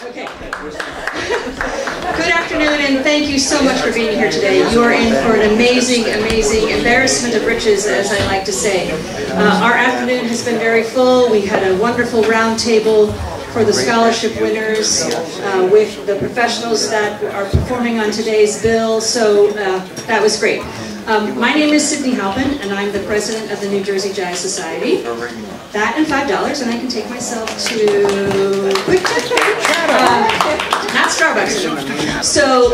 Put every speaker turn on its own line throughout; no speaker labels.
Okay. Good afternoon, and thank you so much for being here today. You are in for an amazing, amazing embarrassment of riches, as I like to say. Our afternoon has been very full. We had a wonderful round table for the scholarship winners with the professionals that are performing on today's bill, so that was great. My name is Sydney Halpin, and I'm the president of the New Jersey Jazz Society. That and $5, and I can take myself to Quick Trip. Not Starbucks. So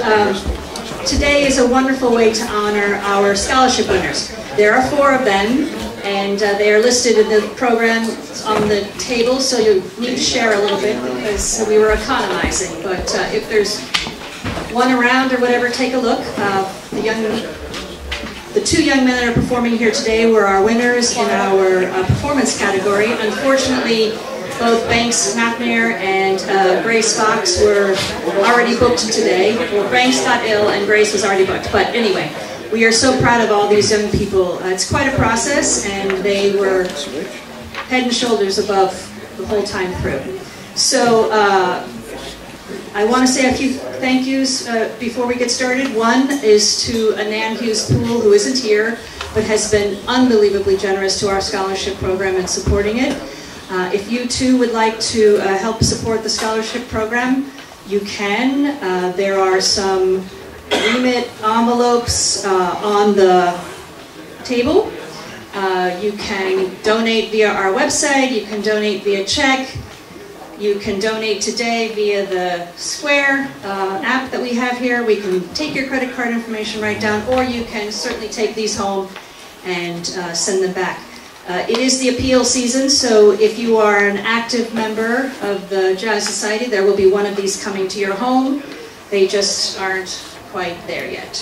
today is a wonderful way to honor our scholarship winners. There are 4 of them, and they are listed in the program on the table, so you need to share a little bit because we were economizing. But if there's one around or whatever, take a look. The 2 young men that are performing here today were our winners in our performance category. Unfortunately, both Banks McNair and Grace Fox were already booked today. Well, Banks got ill and Grace was already booked. But anyway, we are so proud of all these young people. It's quite a process, and they were head and shoulders above the whole time through. So I want to say a few thank yous before we get started. One is to Anand Hughes-Poole, who isn't here, but has been unbelievably generous to our scholarship program and supporting it. If you too would like to help support the scholarship program, you can. There are some remit envelopes on the table. You can donate via our website, you can donate via check. You can donate today via the Square app that we have here. We can take your credit card information right down, or you can certainly take these home and send them back. It is the appeal season, so if you are an active member of the Jazz Society, there will be one of these coming to your home. They just aren't quite there yet.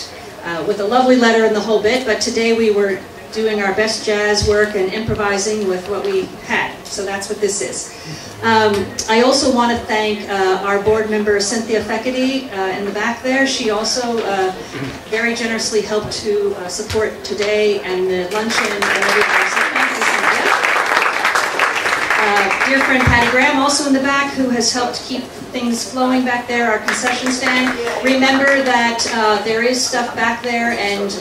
With a lovely letter and the whole bit, but today we were doing our best jazz work and improvising with what we had. So that's what this is. I also want to thank our board member Cynthia Fecady in the back there. She also very generously helped to support today and the luncheon and everything. So thank you, Cynthia. Dear friend Patty Graham, also in the back, who has helped keep things flowing back there, our concession stand. Remember that there is stuff back there, and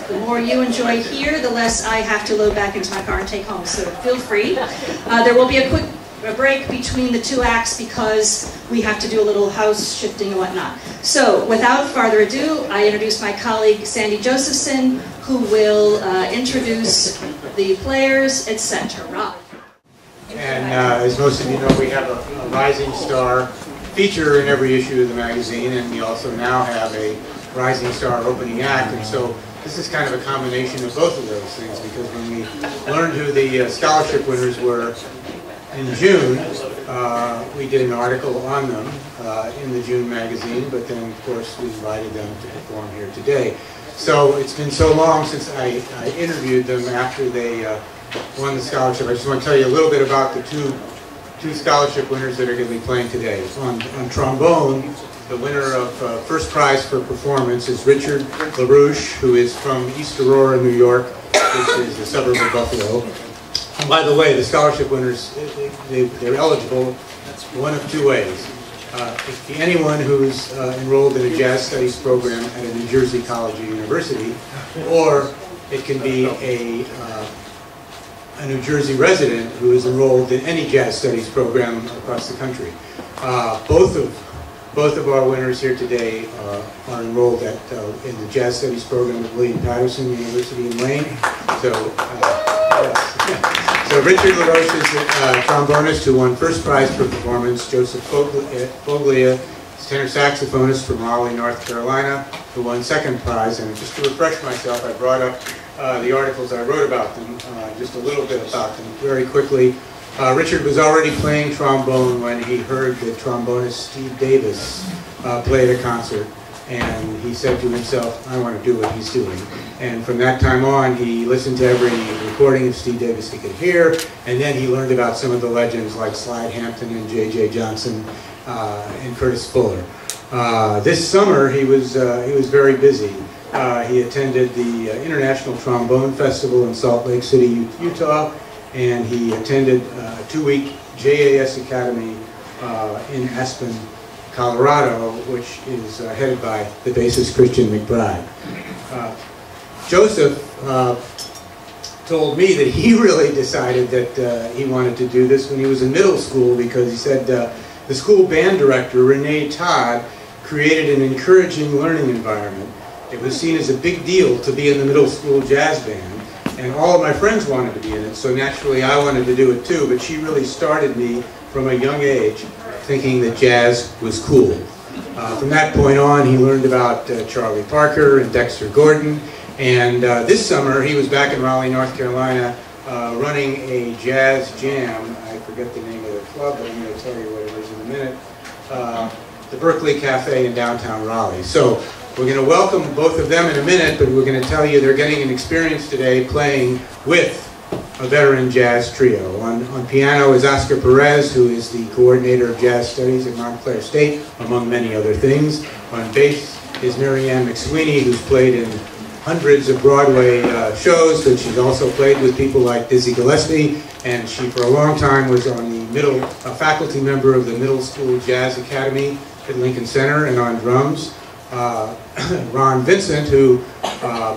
the more you enjoy here, the less I have to load back into my car and take home, so feel free. There will be a quick break between the 2 acts because we have to do a little house shifting and whatnot. So without further ado, I introduce my colleague Sandy Josephson, who will introduce the players, etc.
And as most of you know, we have a Rising Star feature in every issue of the magazine, and we also now have a Rising Star opening act. And so this is kind of a combination of both of those things, because when we learned who the scholarship winners were in June, we did an article on them in the June magazine, but then of course we invited them to perform here today. So it's been so long since I interviewed them after they won the scholarship. I just want to tell you a little bit about the two scholarship winners that are going to be playing today. On trombone, the winner of first prize for performance is Richard LaRouche, who is from East Aurora, New York, which is a suburb of Buffalo. And by the way, the scholarship winners, they're eligible one of 2 ways. Anyone who's enrolled in a jazz studies program at a New Jersey college or university, or it can be a New Jersey resident who is enrolled in any jazz studies program across the country. Both of our winners here today are enrolled in the Jazz Studies program at William Patterson University in Wayne. So Richard LaRouche is a trombonist who won first prize for performance. Joseph Foglia is tenor saxophonist from Raleigh, North Carolina, who won second prize. And just to refresh myself, I brought up the articles I wrote about them, just a little bit about them very quickly. Richard was already playing trombone when he heard that trombonist Steve Davis play at a concert, and he said to himself, I want to do what he's doing. And from that time on, he listened to every recording of Steve Davis he could hear, and then he learned about some of the legends like Slide Hampton and J.J. Johnson and Curtis Fuller. This summer, he was very busy. He attended the International Trombone Festival in Salt Lake City, Utah, and he attended a 2-week JAS Academy in Aspen, Colorado, which is headed by the bassist Christian McBride. Joseph told me that he really decided that he wanted to do this when he was in middle school, because he said the school band director, Renee Todd, created an encouraging learning environment. It was seen as a big deal to be in the middle school jazz band, and all of my friends wanted to be in it, so naturally I wanted to do it too, but she really started me from a young age thinking that jazz was cool. From that point on, he learned about Charlie Parker and Dexter Gordon, and this summer he was back in Raleigh, North Carolina, running a jazz jam. I forget the name of the club, but I'm going to tell you what it is in a minute. The Berkeley Cafe in downtown Raleigh. So we're going to welcome both of them in a minute, but we're going to tell you they're getting an experience today playing with a veteran jazz trio. On piano is Oscar Perez, who is the coordinator of jazz studies at Montclair State, among many other things. On bass is Marianne McSweeney, who's played in hundreds of Broadway shows, but she's also played with people like Dizzy Gillespie, and she for a long time was on the faculty member of the Middle School Jazz Academy at Lincoln Center, and on drums. Ron Vincent, who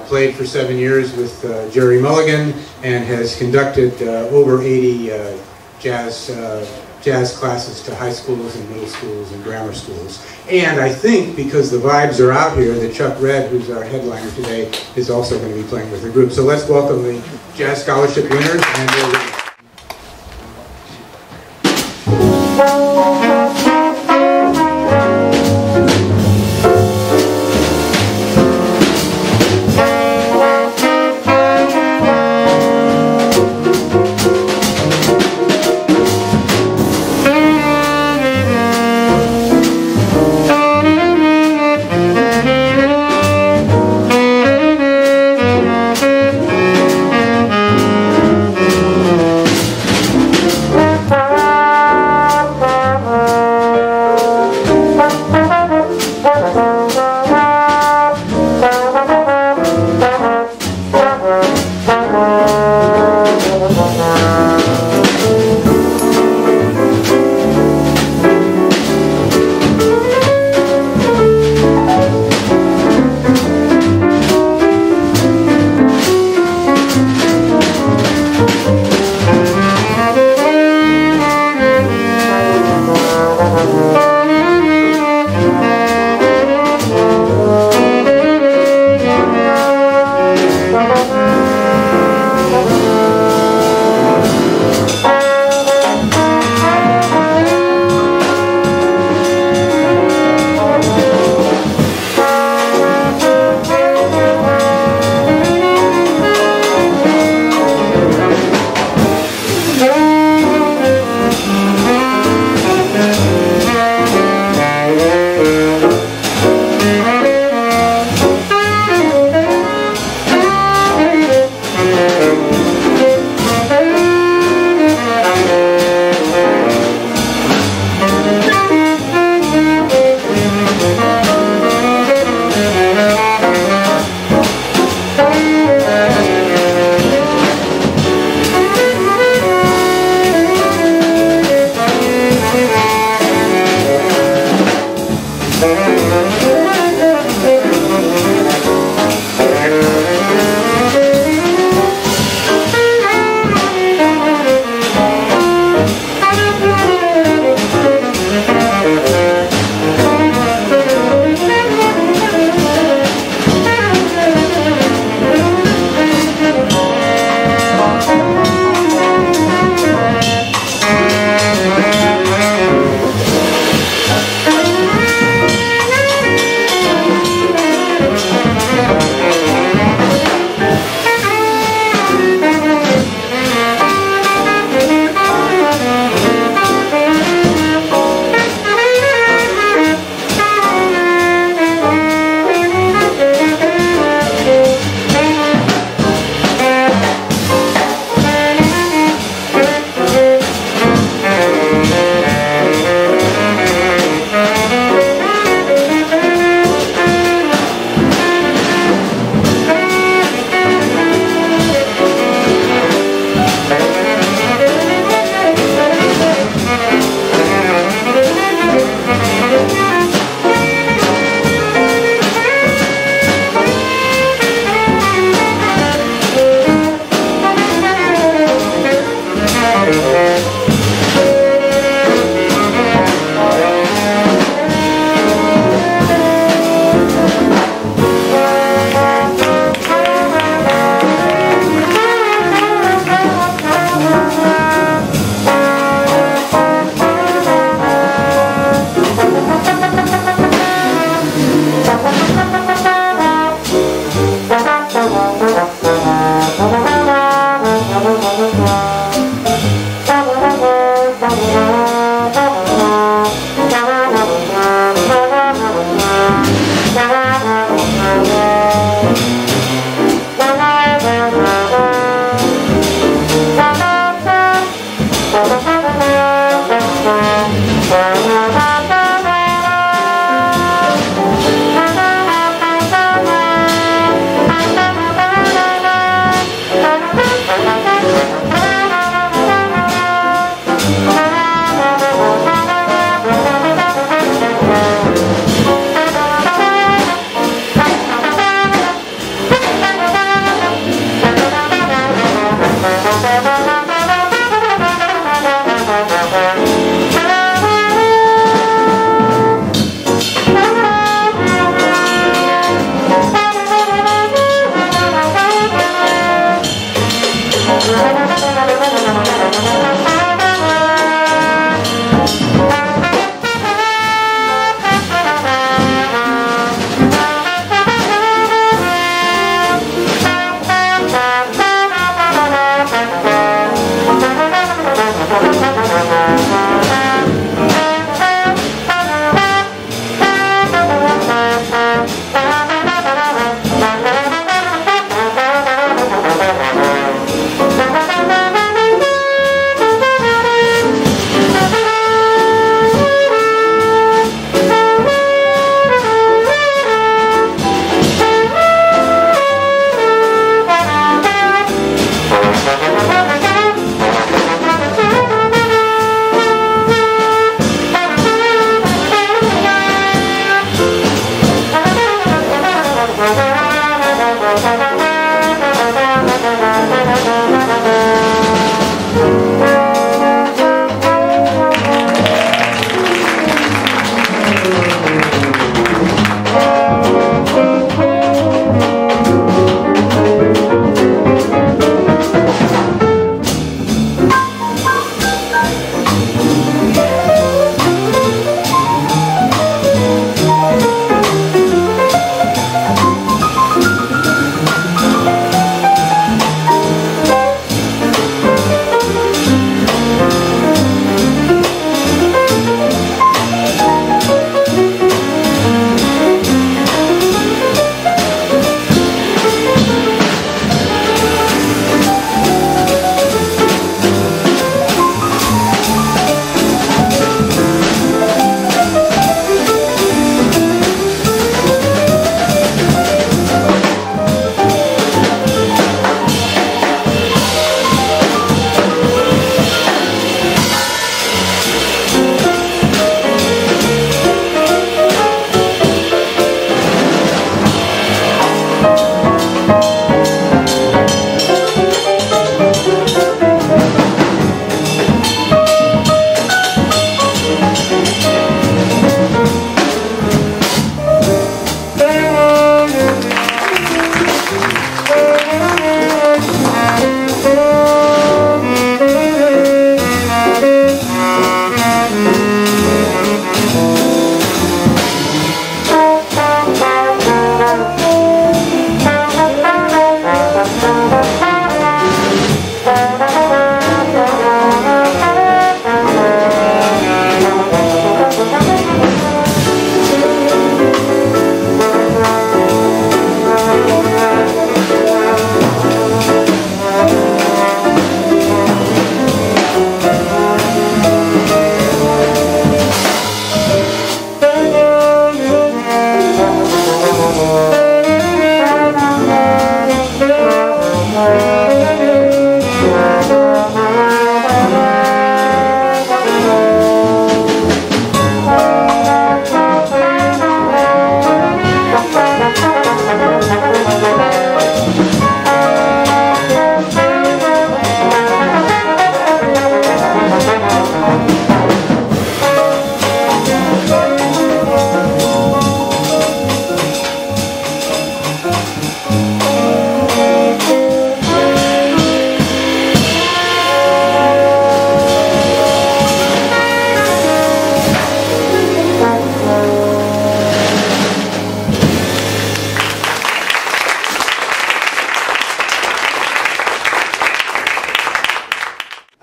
played for 7 years with Jerry Mulligan and has conducted over 80 jazz classes to high schools and middle schools and grammar schools. And I think, because the vibes are out here, that Chuck Red, who's our headliner today, is also going to be playing with the group. So let's welcome the Jazz Scholarship winners. And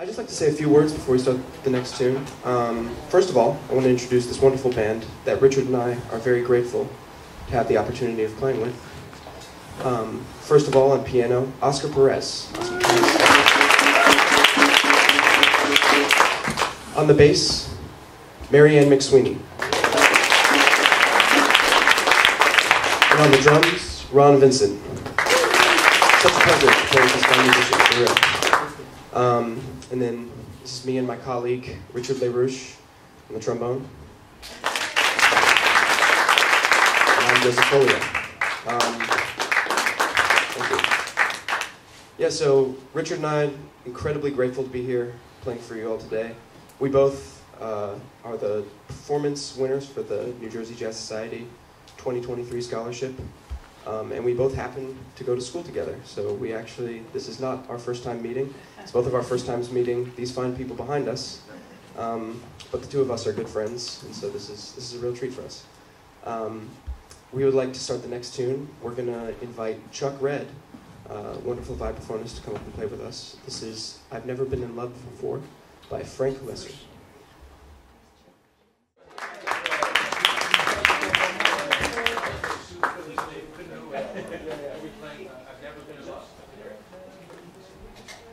I'd just like to say a few words before we start the next tune. First of all, I want to introduce this wonderful band that Richard and I are very grateful to have the opportunity of playing with. First of all, on piano, Oscar Perez. On the bass, Mary Ann McSweeney. And on the drums, Ron Vincent. Such a pleasure to play with this fine musician, for real. And then this is me and my colleague, Richard LaRouche, on the trombone. And I'm Joseph Folio. Thank you. Yeah, so Richard and I, incredibly grateful to be here playing for you all today. We both are the performance winners for the New Jersey Jazz Society 2023 scholarship. And we both happen to go to school together. So we actually, this is not our first time meeting. It's both of our first times meeting these fine people behind us. But the two of us are good friends, and so this is a real treat for us. We would like to start the next tune. We're gonna invite Chuck Red, a wonderful vibraphonist, to come up and play with us. This is I've Never Been in Love Before by Frank Lesser.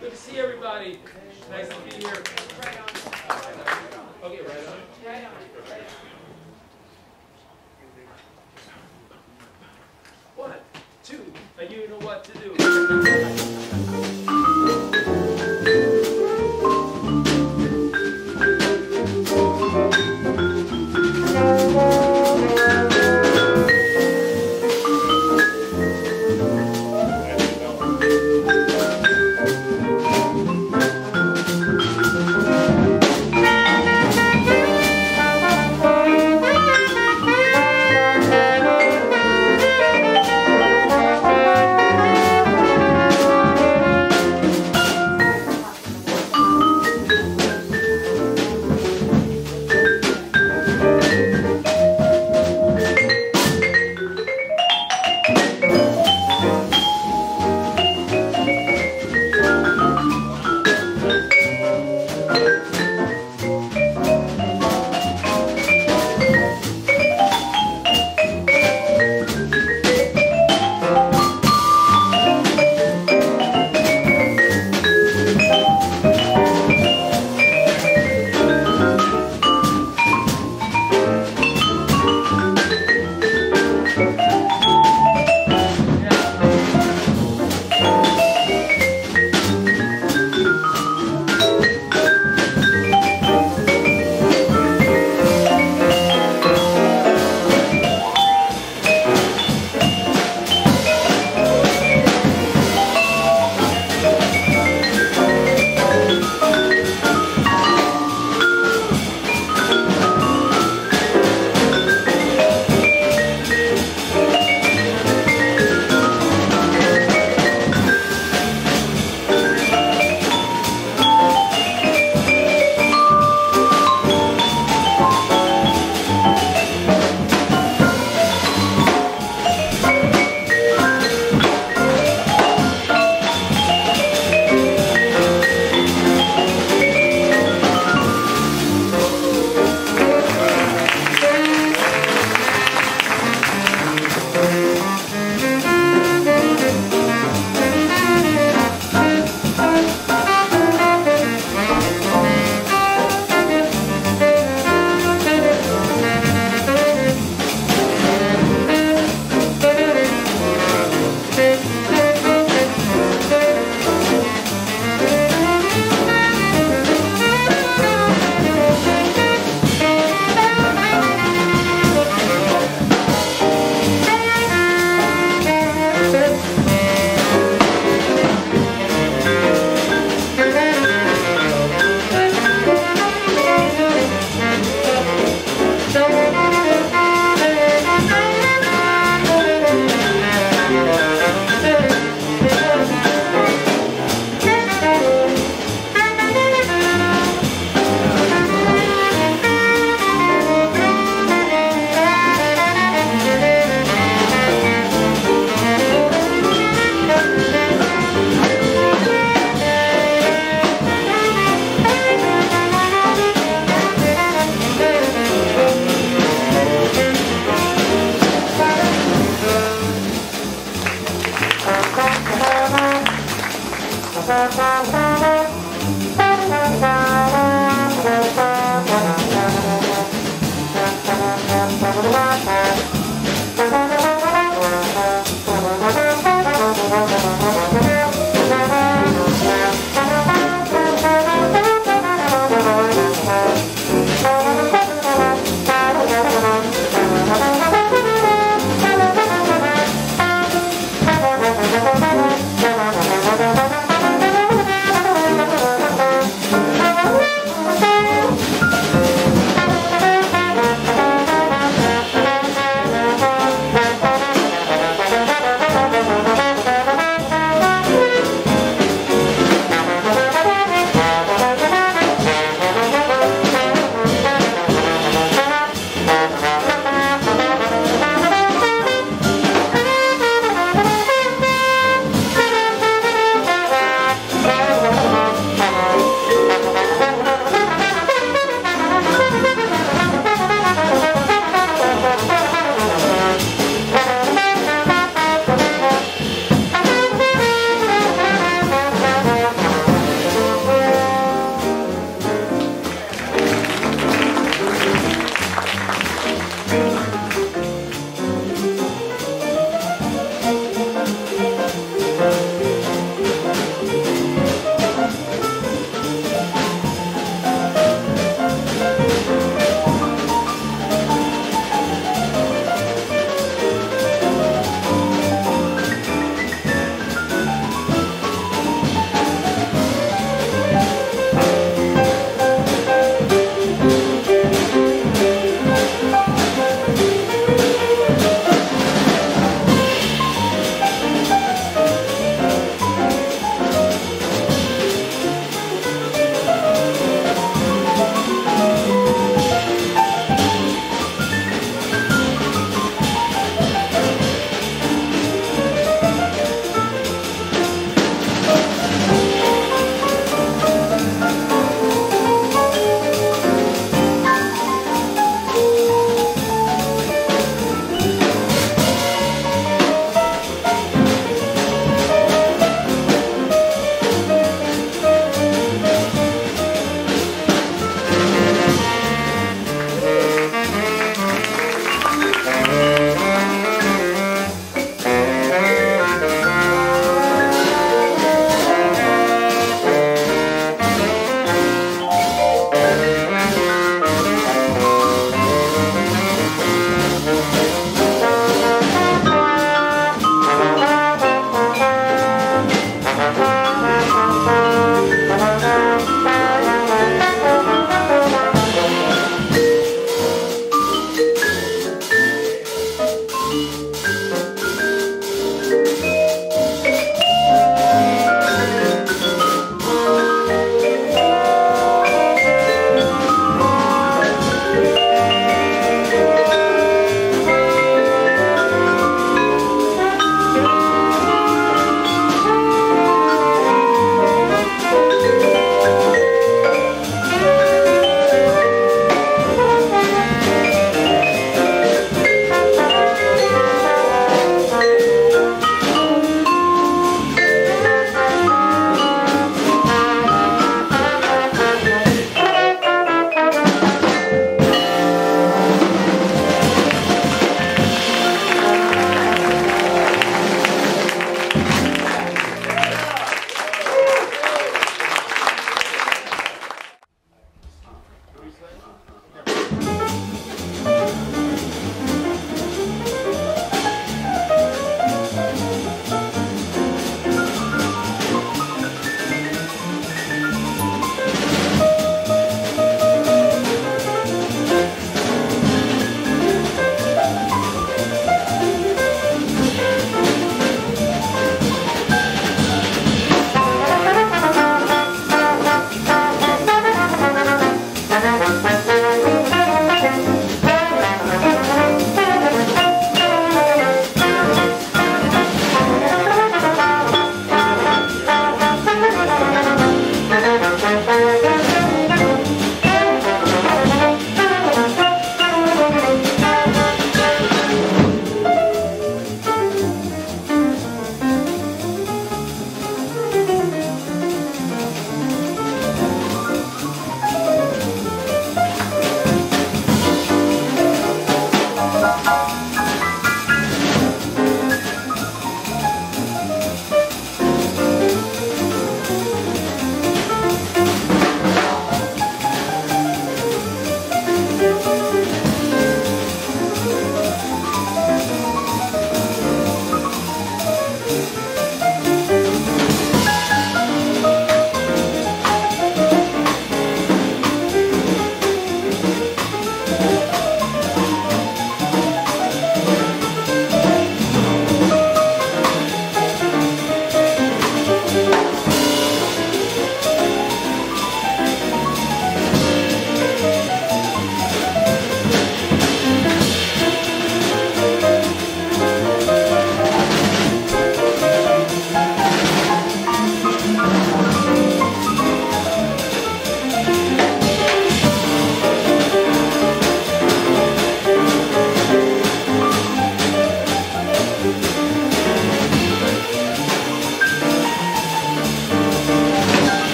Good to see everybody. Nice to be here. Okay, right on. Right on. 1, 2, and you know what to do.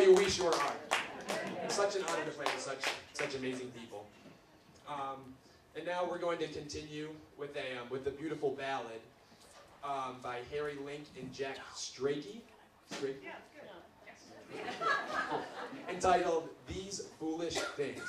you, we sure are. It's such an honor to play with such amazing people. And now we're going to continue with a beautiful ballad by Harry Link and Jack Strachey. Yeah, it's good. Entitled "These Foolish Things."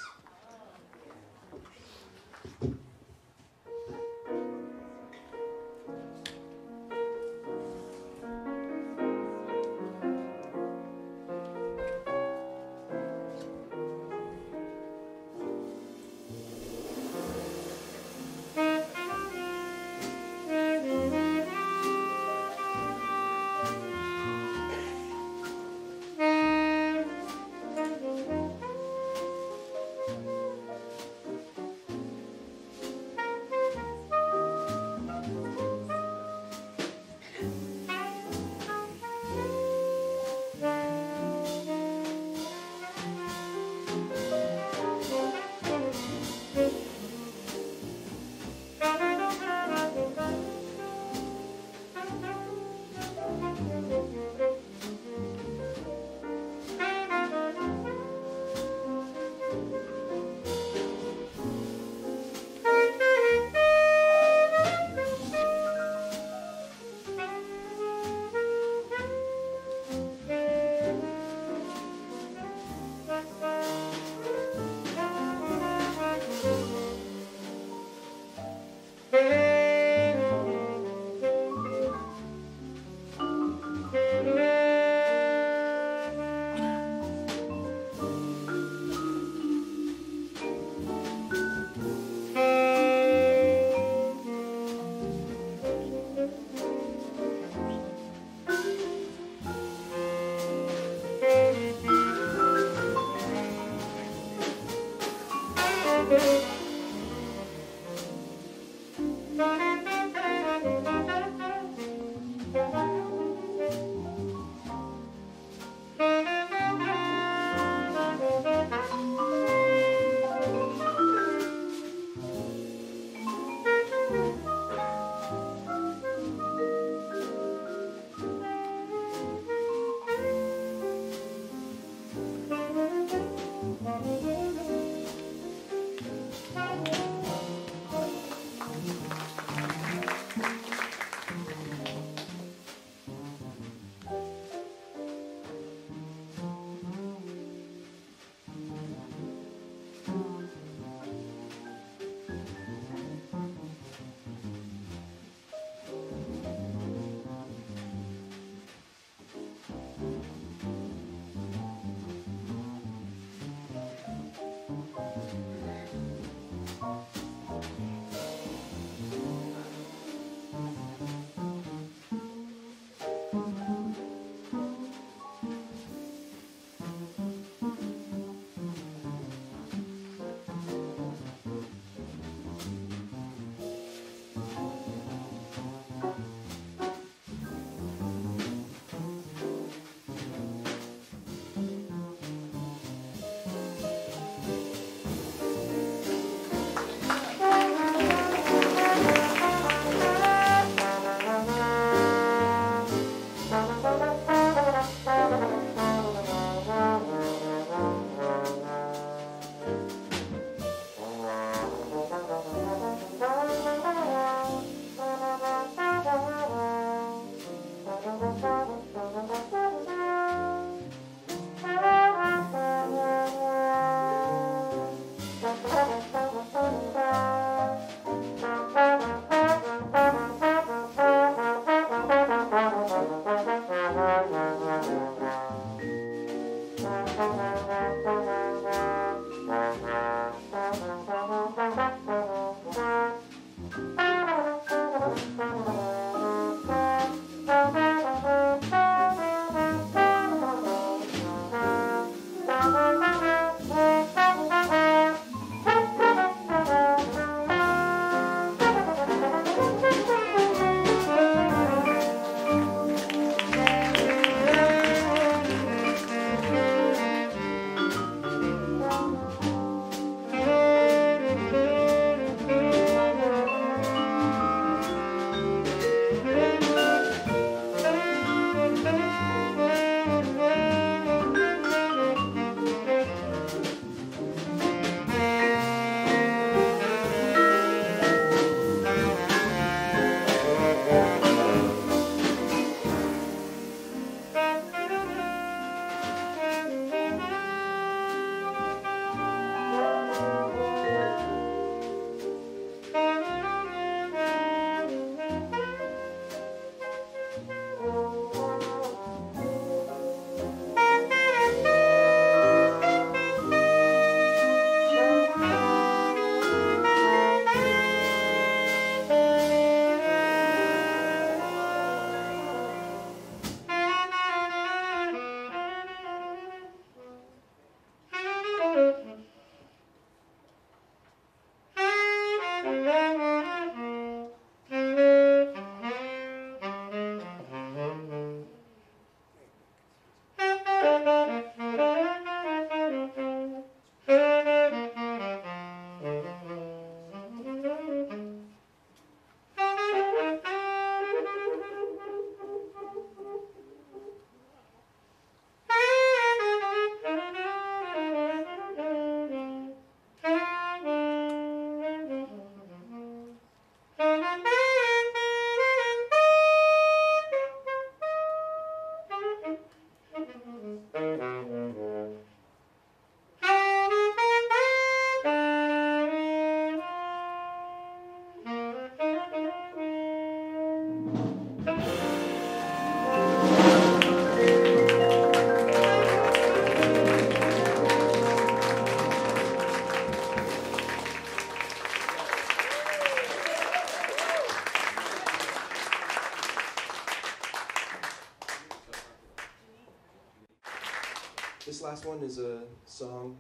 This last one is a song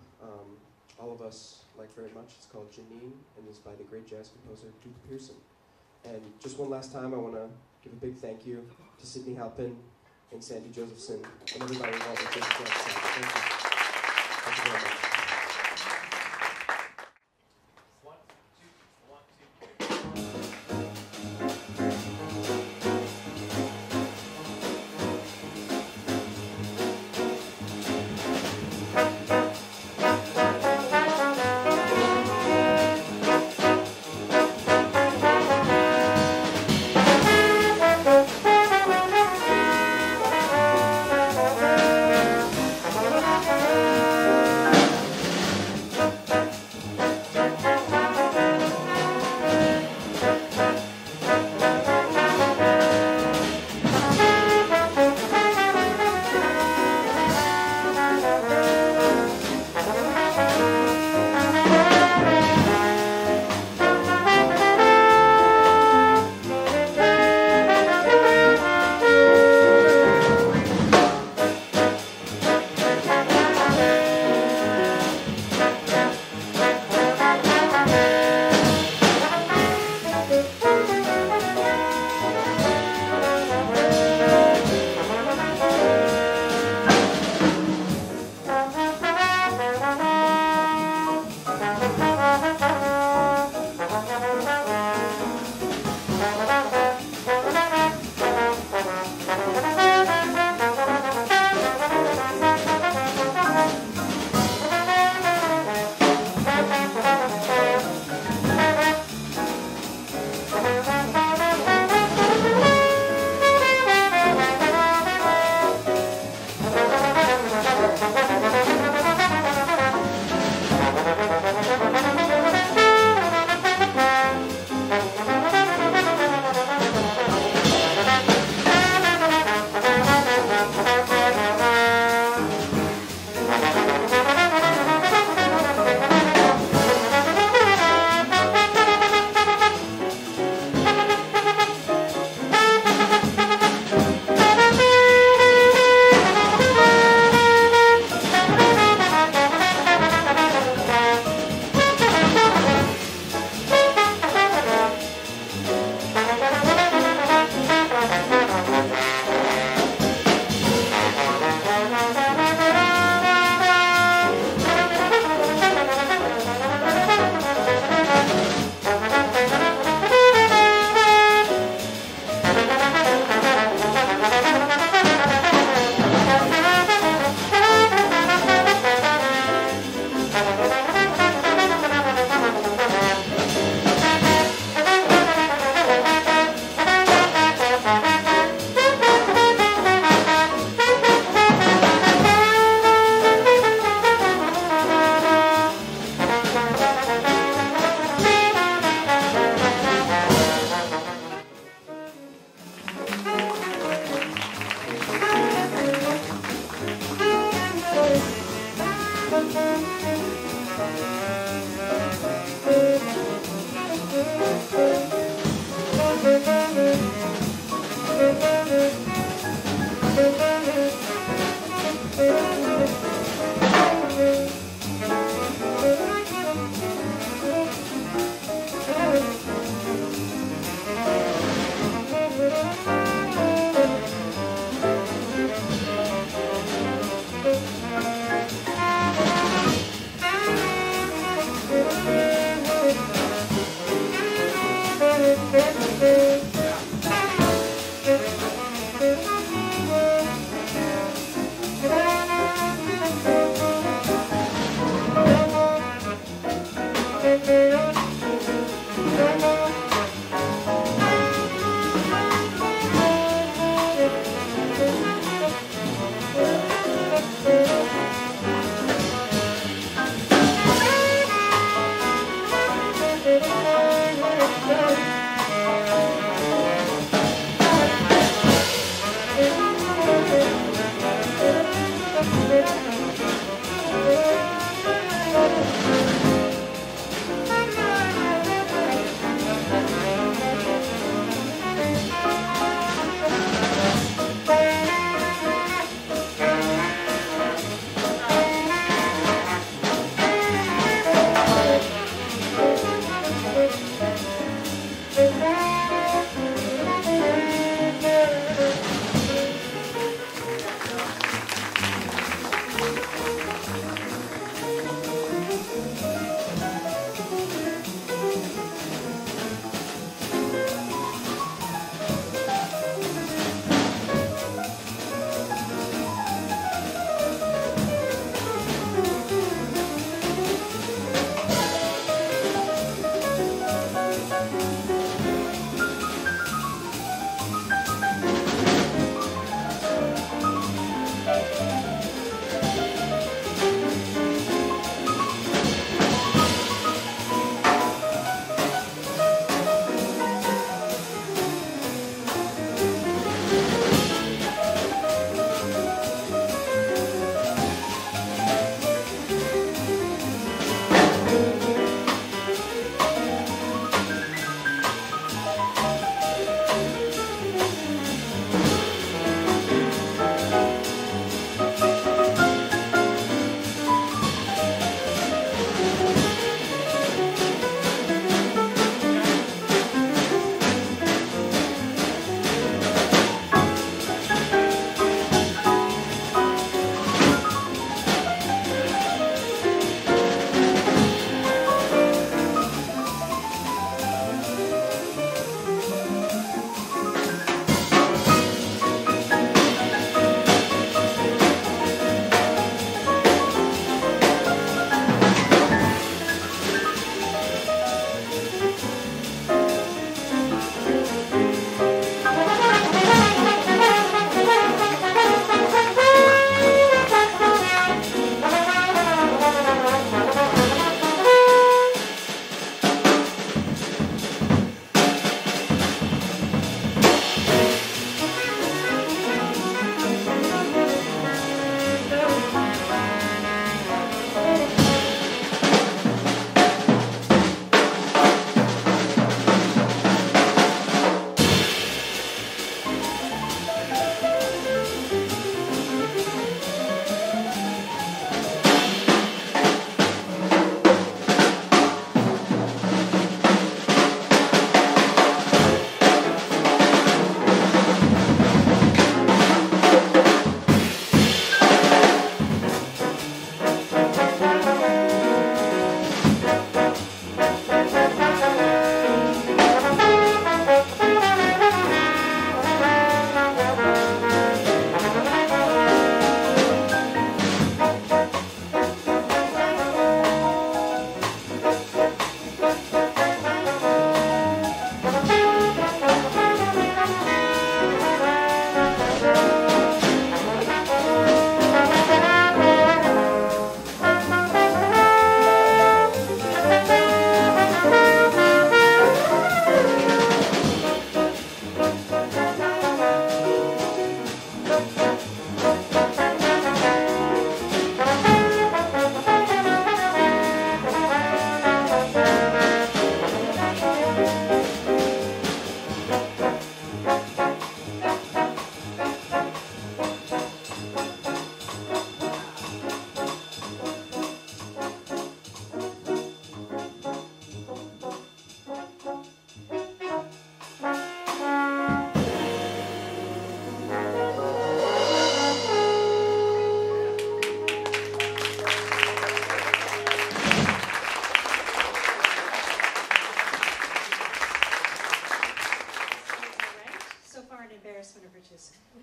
all of us like very much. It's called Janine, and it's by the great jazz composer Duke Pearson. And just one last time, I want to give a big thank you to Sidney Halpin and Sandy Josephson and everybody involved with Jazz Jazz. Thank you. Thank you very much.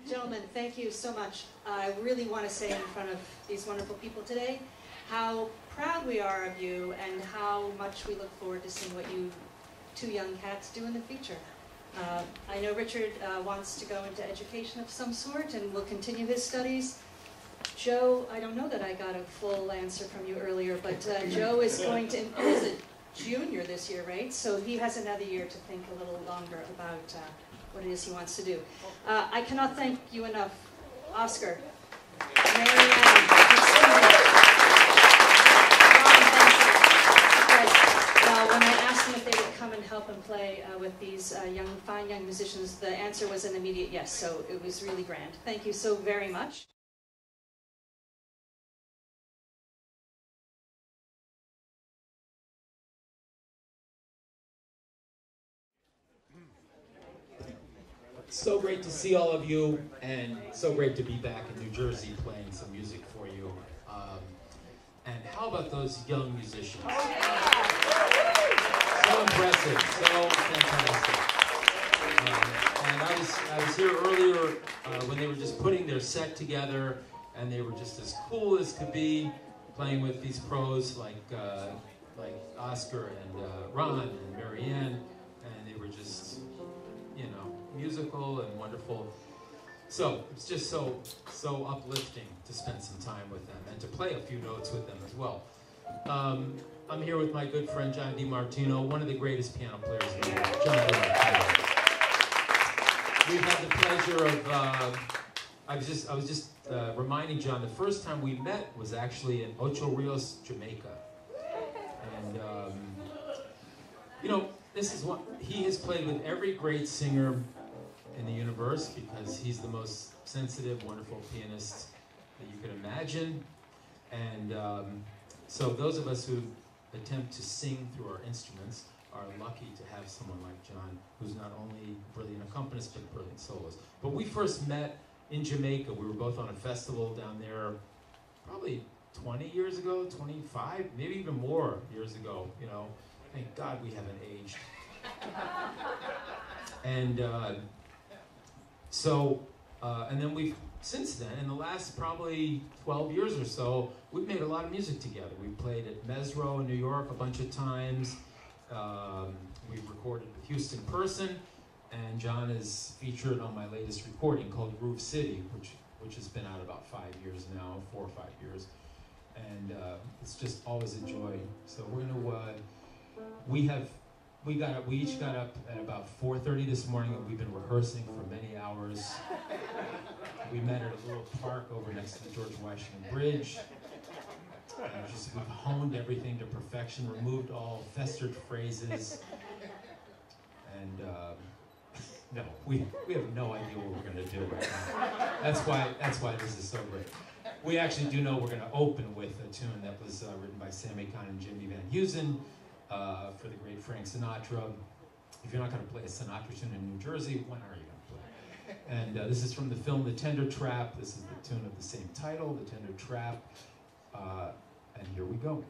Gentlemen, thank you so much. I really want to say in front of these wonderful people today how proud we are of you and how much we look forward to seeing what you two young cats do in the future. I know Richard wants to go into education of some sort and will continue his studies. Joe, I don't know that I got a full answer from you earlier, but Joe is going to, is it junior this year, right? So he has another year to think a little longer about what it is he wants to do. I cannot thank you enough, Oscar, Marianne, when I asked them if they would come and help and play with these fine young musicians, the answer was an immediate yes, so it was really grand. Thank you so very much.
So great to see all of you, and so great to be back in New Jersey playing some music for you. And how about those young musicians? So impressive, so fantastic. And I was here earlier when they were just putting their set together, and they were just as cool as could be, playing with these pros like Oscar and Ron and Marianne, and they were just, you know, musical and wonderful. So it's just so uplifting to spend some time with them and to play a few notes with them as well. I'm here with my good friend John DiMartino, one of the greatest piano players in the world, John DiMartino. We've had the pleasure of, I was just reminding John, the first time we met was actually in Ocho Rios, Jamaica. And, you know, this is what, he has played with every great singer in the universe because he's the most sensitive, wonderful pianist that you could imagine. And so those of us who attempt to sing through our instruments are lucky to have someone like John, who's not only a brilliant accompanist, but a brilliant soloist. But we first met in Jamaica. We were both on a festival down there probably 20 years ago, 25, maybe even more years ago, you know. Thank God we haven't aged. And and then we've, since then, in the last probably 12 years or so, we've made a lot of music together. We played at Mesro in New York a bunch of times. We've recorded with Houston Person, and John is featured on my latest recording called Groove City, which has been out about 5 years now, 4 or 5 years. And it's just always a joy. So we're gonna, we each got up at about 4:30 this morning, and we've been rehearsing for many hours. We met at a little park over next to the George Washington Bridge. And we've honed everything to perfection, removed all festered phrases. And no, we have no idea what we're going to do right now. That's why this is so great. We actually do know we're going to open with a tune that was written by Sammy Kahn and Jimmy Van Heusen for the great Frank Sinatra. If you're not going to play a Sinatra tune in New Jersey, when are you going to play? And this is from the film The Tender Trap. This is the tune of the same title, The Tender Trap. And here we go.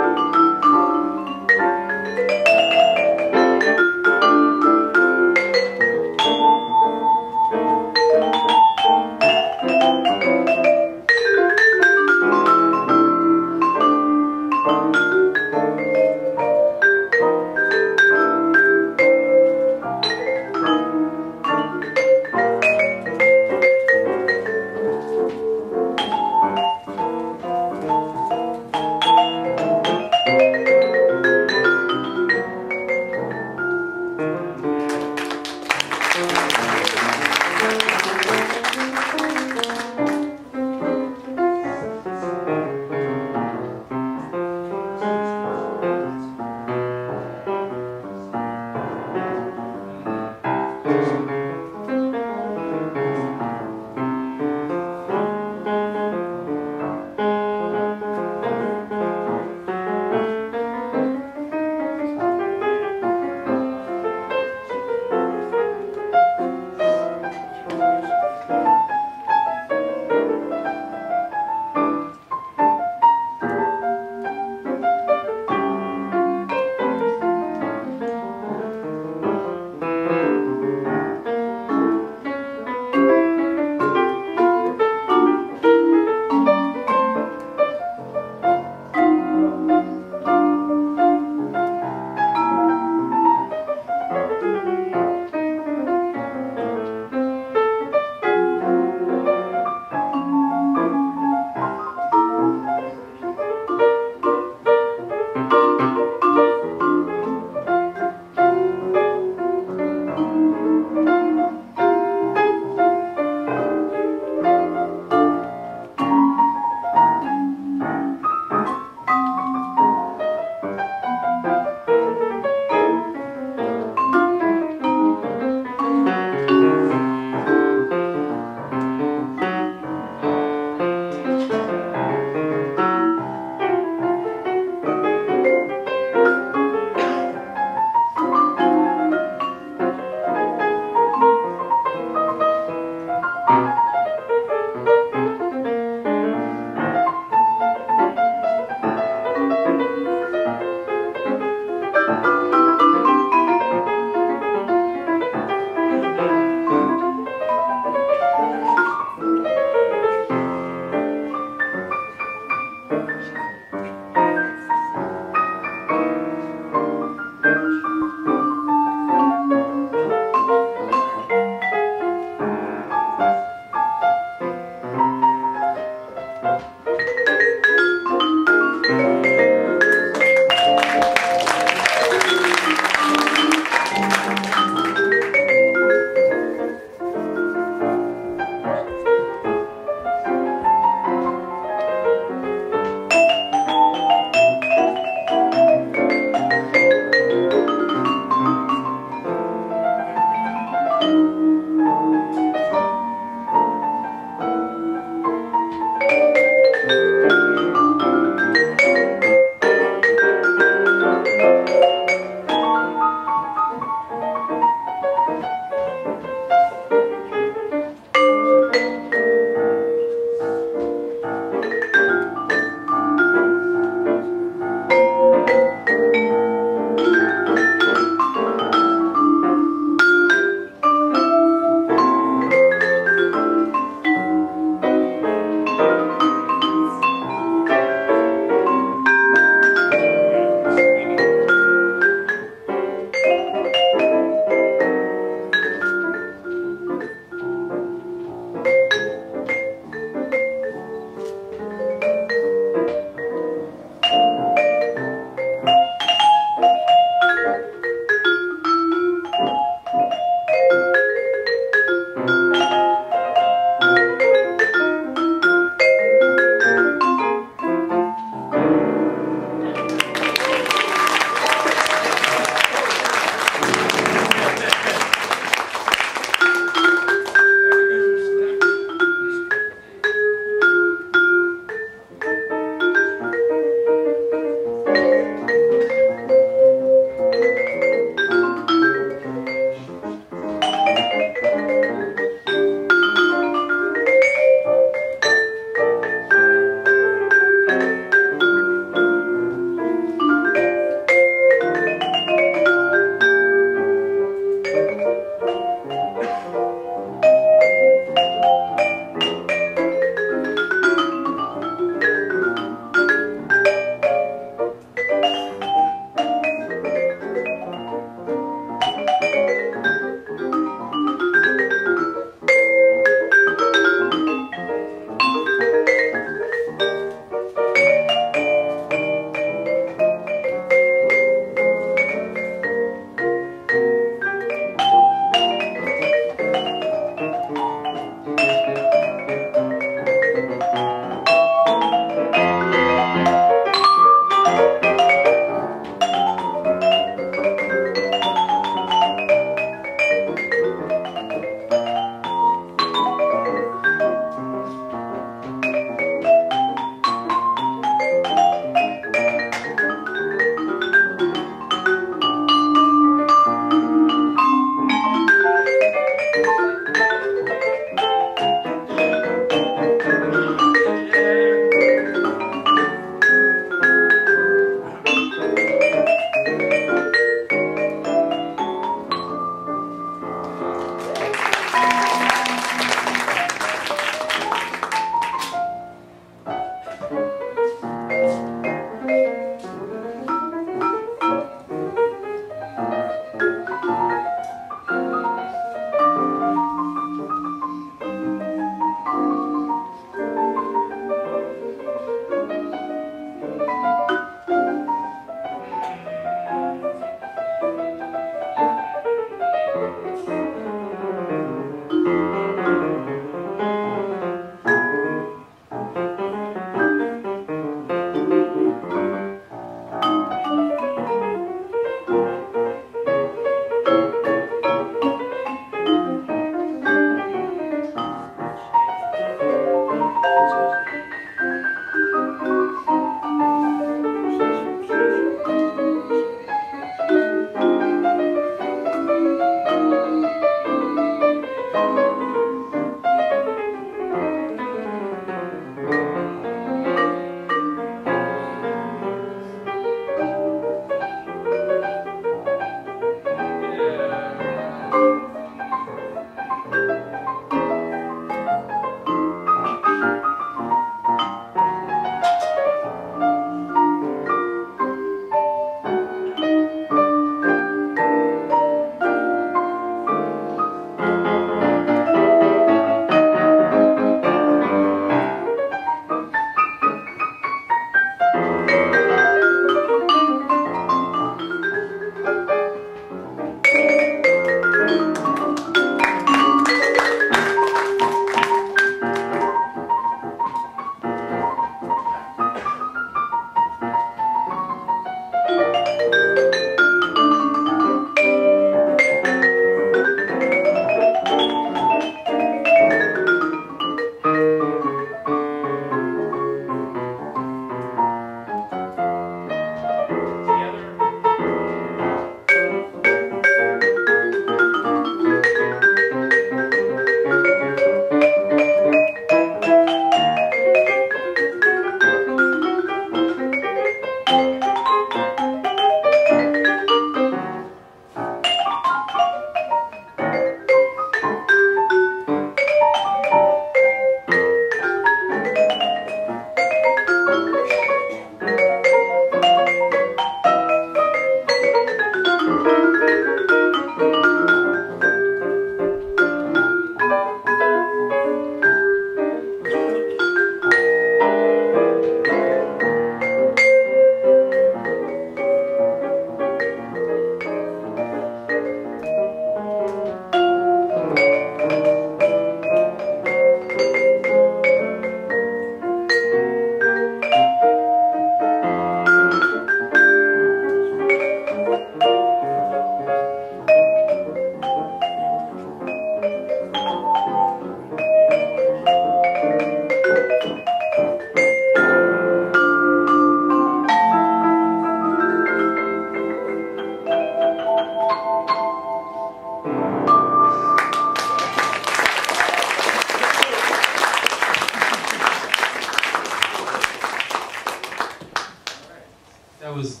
That was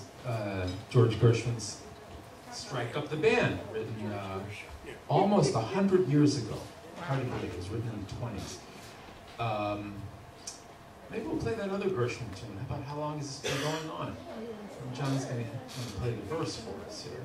George Gershwin's Strike Up the Band, written almost 100 years ago. Hard to believe, it was written in the 20s. Maybe we'll play that other Gershwin tune. How about How Long Has This Been Going On? And John's going to play the verse for us here.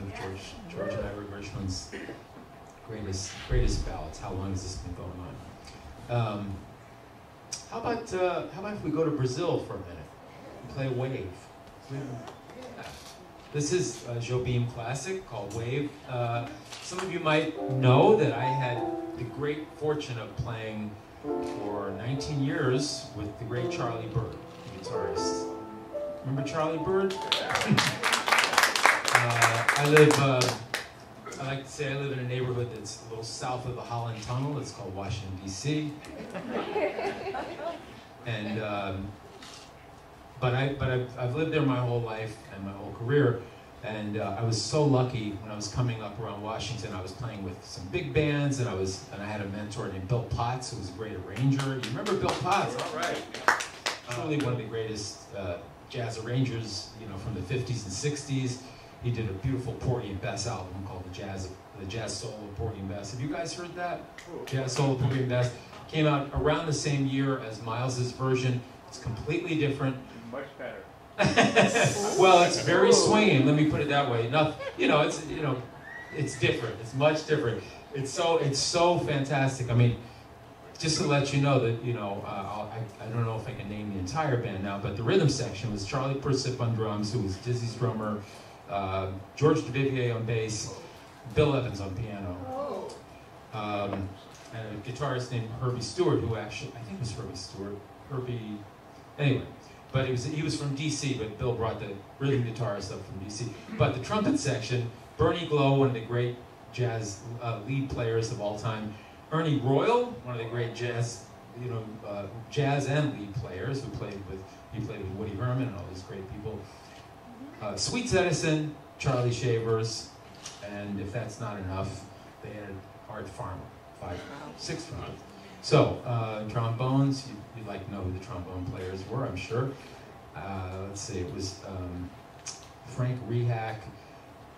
of George and Ira Gershwin's greatest ballads. How long has this been going on? How about if we go to Brazil for a minute and play Wave? This is a Jobim classic called Wave. Some of you might know that I had the great fortune of playing for 19 years with the great Charlie Byrd, the guitarist. Remember Charlie Byrd? I like to say I live in a neighborhood that's a little south of the Holland Tunnel. It's called Washington, D.C. And but I've lived there my whole life and my whole career. And I was so lucky when I was coming up around Washington. I was playing with some big bands, and I had a mentor named Bill Potts, who was a great arranger. You remember Bill Potts? All right. Truly one of the greatest jazz arrangers, you know, from the 50s and 60s. He did a beautiful Porgy and Bess album called the Jazz Soul of Porgy and Bess. Have you guys heard that? Jazz Soul of Porgy and Bess came out around the same year as Miles's version. It's completely different.
Much better.
Well, it's very swinging. Let me put it that way. It's different. It's much different. It's so fantastic. I mean, just to let you know that I don't know if I can name the entire band now, but the rhythm section was Charlie Persip on drums, who was Dizzy's drummer, George Duvivier on bass, Bill Evans on piano, and a guitarist named Herbie Stewart, who actually I think it was Herbie Stewart. Anyway. But he was from D.C., but Bill brought the rhythm guitarist up from D.C. But the trumpet section, Bernie Glow, one of the great jazz lead players of all time, Ernie Royal, one of the great jazz and lead players he played with Woody Herman and all these great people. Sweets Edison, Charlie Shavers, and if that's not enough, they had Art Farmer, 6 trombones. So, trombones, you'd like to know who the trombone players were, I'm sure. Let's see, it was Frank Rehak,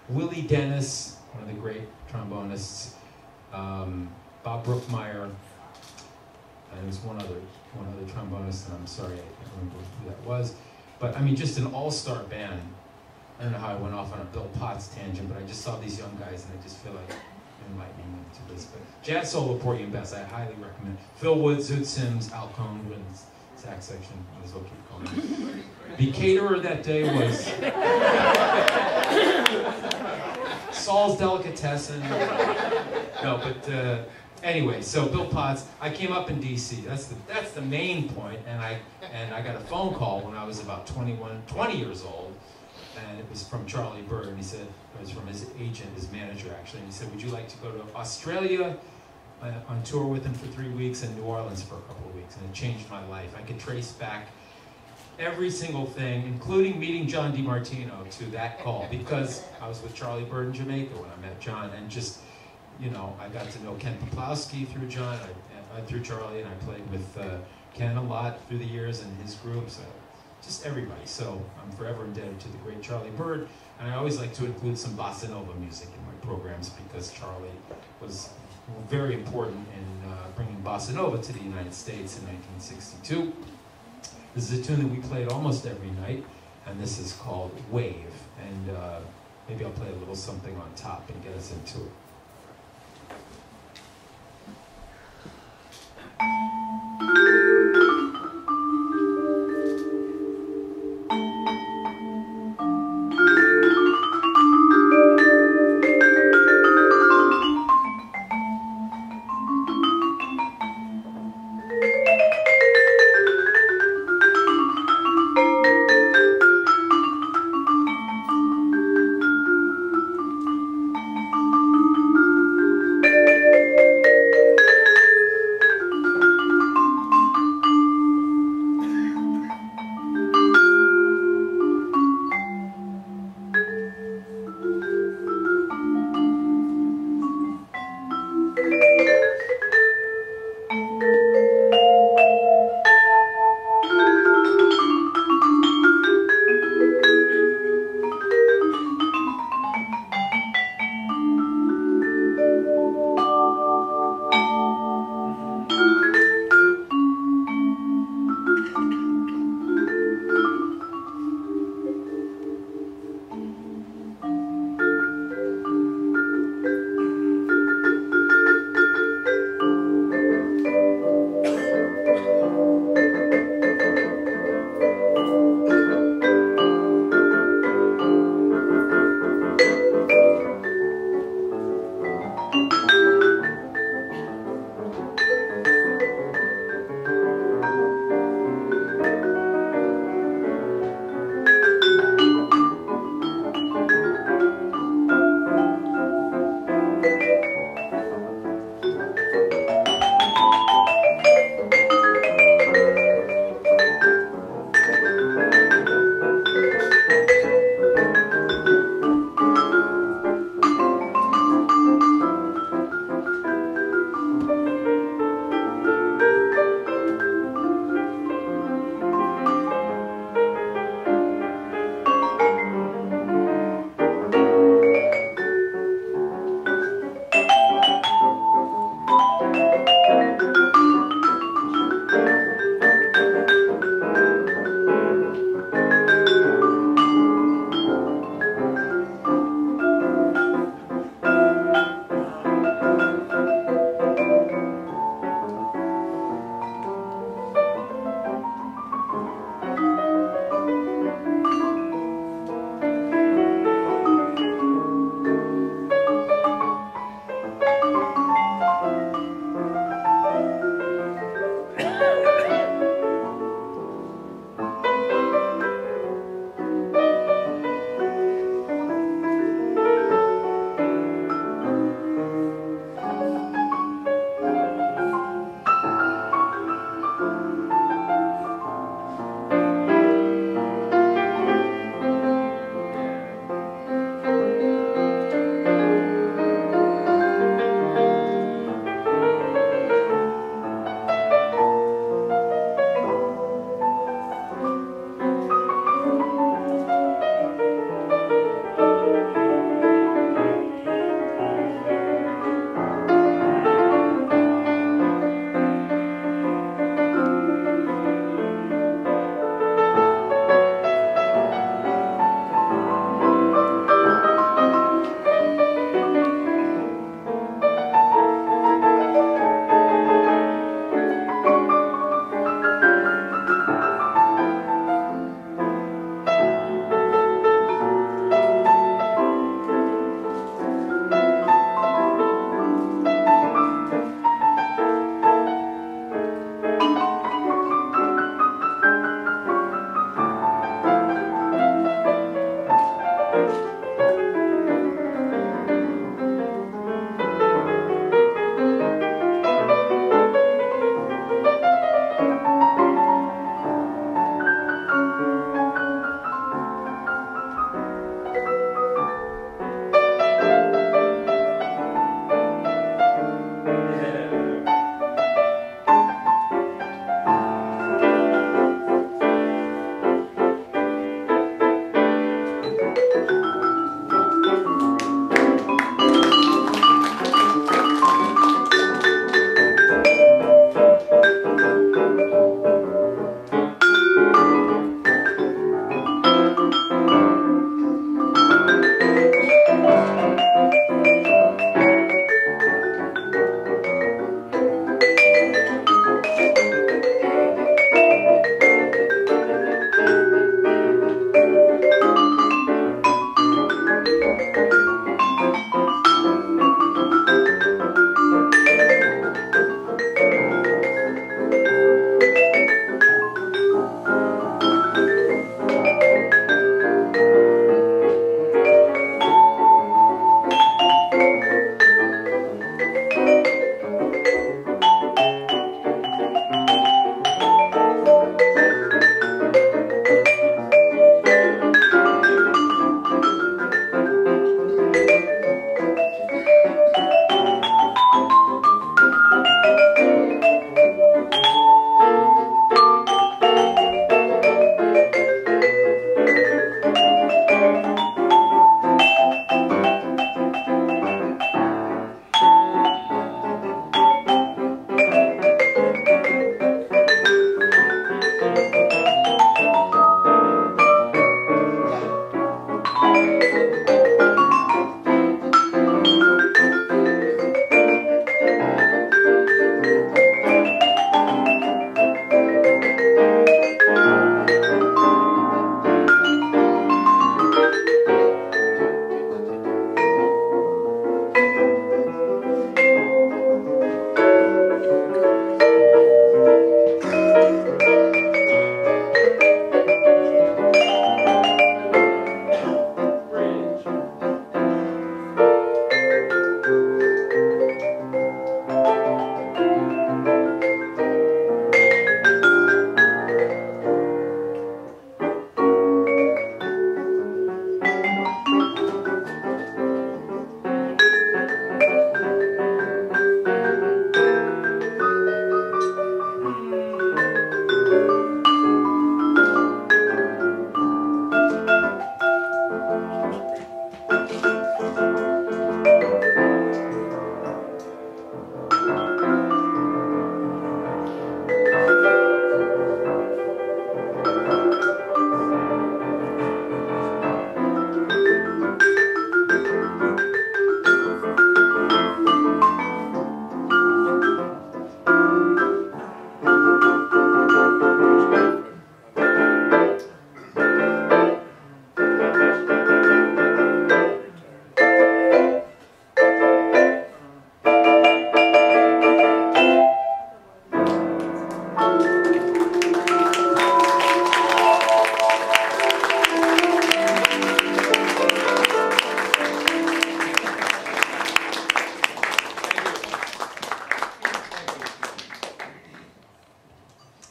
Willie Dennis, one of the great trombonists, Bob Brookmeyer, and there was one other trombonist, and I'm sorry, I can't remember who that was. But I mean, just an all-star band. I don't know how I went off on a Bill Potts tangent, but I just saw these young guys, and I just feel like enlightening them to this. But Jazz Soul of Porgy and Bess, I highly recommend. Phil Wood, Zoot Sims, Al Cohn, who in the sax section, might as well keep calling. The caterer that day was Saul's Delicatessen. No, but anyway, so Bill Potts. I came up in D.C. That's the main point, and I got a phone call when I was about 20 years old, and it was from Charlie Byrd, and he said. It was from his agent, his manager actually, and he said, would you like to go to Australia on tour with him for 3 weeks and New Orleans for a couple of weeks? And it changed my life. I could trace back every single thing, including meeting John DiMartino, to that call, because I was with Charlie Byrd in Jamaica when I met John, and just, I got to know Ken Poplowski through John, through Charlie, and I played with Ken a lot through the years and his groups, just everybody. So I'm forever indebted to the great Charlie Byrd. And I always like to include some bossa nova music in my programs because Charlie was very important in bringing bossa nova to the United States in 1962. This is a tune that we played almost every night, and this is called Wave. And maybe I'll play a little something on top and get us into it.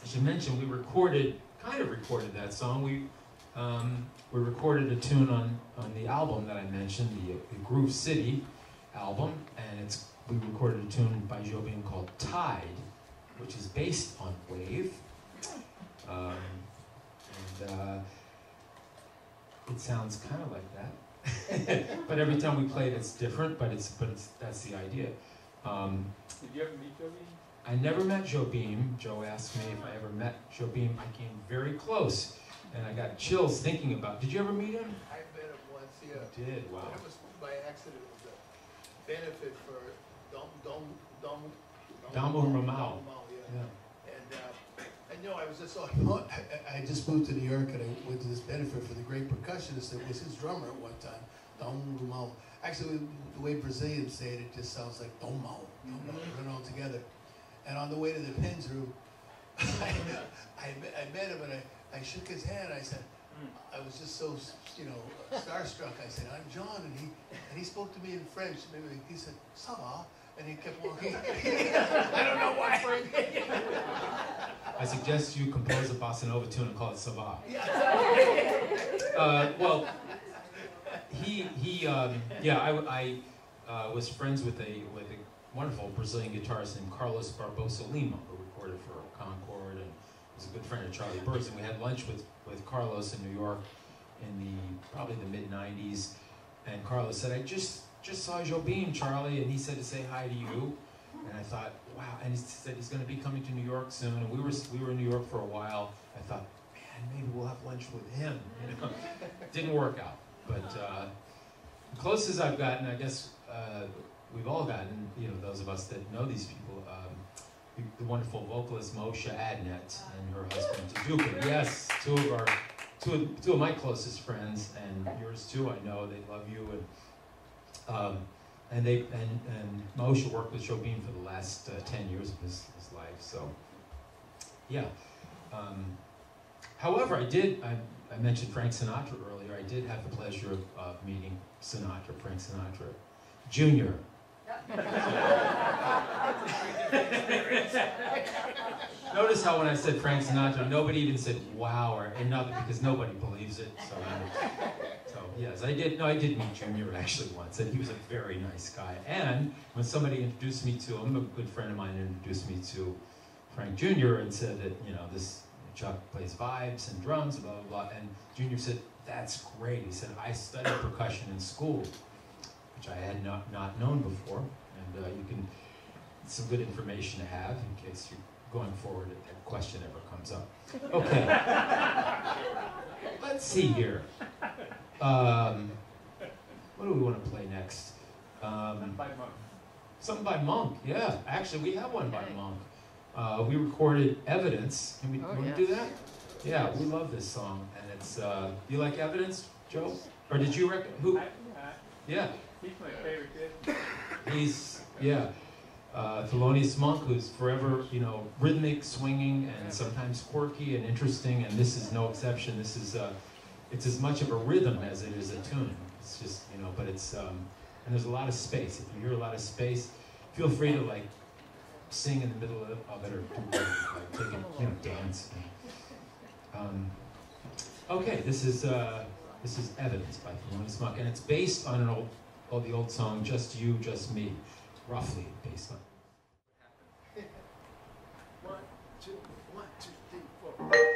I should mention we kind of recorded that song. We recorded a tune on the album that I mentioned, the Groove City album, and we recorded a tune by Jobim called Tide, which is based on Wave. It sounds kind of like that, but every time we play it, it's different. But that's the idea.
Did you ever meet Jobim?
I never met Jobim. Joe asked me if I ever met Jobim. I came very close, and I got chills thinking about. Did you ever meet him?
I met him once, yeah.
You did. Wow.
That was by accident. It was a benefit for
Damu Ramau.
Yeah. And I know I was just I just moved to New York and I went to this benefit for the great percussionist that was his drummer at one time, Damu Ramau. Actually, the way Brazilians say it, it just sounds like Domau. Run all together. And on the way to the Pins room, I met him and I shook his hand. I said, I was just so, starstruck. I said, I'm John, and he spoke to me in French. Maybe he said, "Ça va?" And he kept walking. I don't know why.
I suggest you compose a bossa nova tune and call it Sava. Well, I was friends with a wonderful Brazilian guitarist named Carlos Barbosa Lima, who recorded for Concord and was a good friend of Charlie Bird's. And we had lunch with Carlos in New York in probably the mid-90s. And Carlos said, I just saw Jobim, Charlie, and he said to say hi to you. And I thought, wow. And he said he's going to be coming to New York soon. And we were in New York for a while. I thought, man, maybe we'll have lunch with him. Didn't work out. But the closest I've gotten, I guess, we've all gotten, those of us that know these people, the wonderful vocalist Moshe Adnet and her husband Taduka. Yes, two of my closest friends, and yours too. I know they love you, and Moshe worked with Jobim for the last 10 years of his life. So, yeah. However, I mentioned Frank Sinatra earlier. I did have the pleasure of meeting Frank Sinatra Jr. Notice how when I said Frank Sinatra, nobody even said wow and nothing, because nobody believes it. So yes, I did meet Junior actually once, and he was a very nice guy. And when somebody introduced me to him, a good friend of mine introduced me to Frank Jr. and said that this Chuck plays vibes and drums, blah blah blah. And Junior said, "That's great." He said, "I studied percussion in school," which I had not known before, and it's some good information to have in case you're going forward if that question ever comes up. Okay, let's see here. What do we want to play next?
Something by Monk.
Something by Monk, yeah. Actually, we have one by Monk. We recorded Evidence. Can we do that? Yeah, we love this song, and it's. You like Evidence, Joe? Or did you who? Yeah.
He's my favorite kid.
He's Thelonious Monk, who's forever, rhythmic, swinging, and sometimes quirky and interesting, and this is no exception. This is, it's as much of a rhythm as it is a tune. It's just, but it's, and there's a lot of space. If you hear a lot of space, feel free to sing in the middle of it, or take it, dance. Okay, this is Evidence by Thelonious Monk, and it's based on the old song "Just You, Just Me," roughly based on.
1, 2, 1, 2, 3, 4.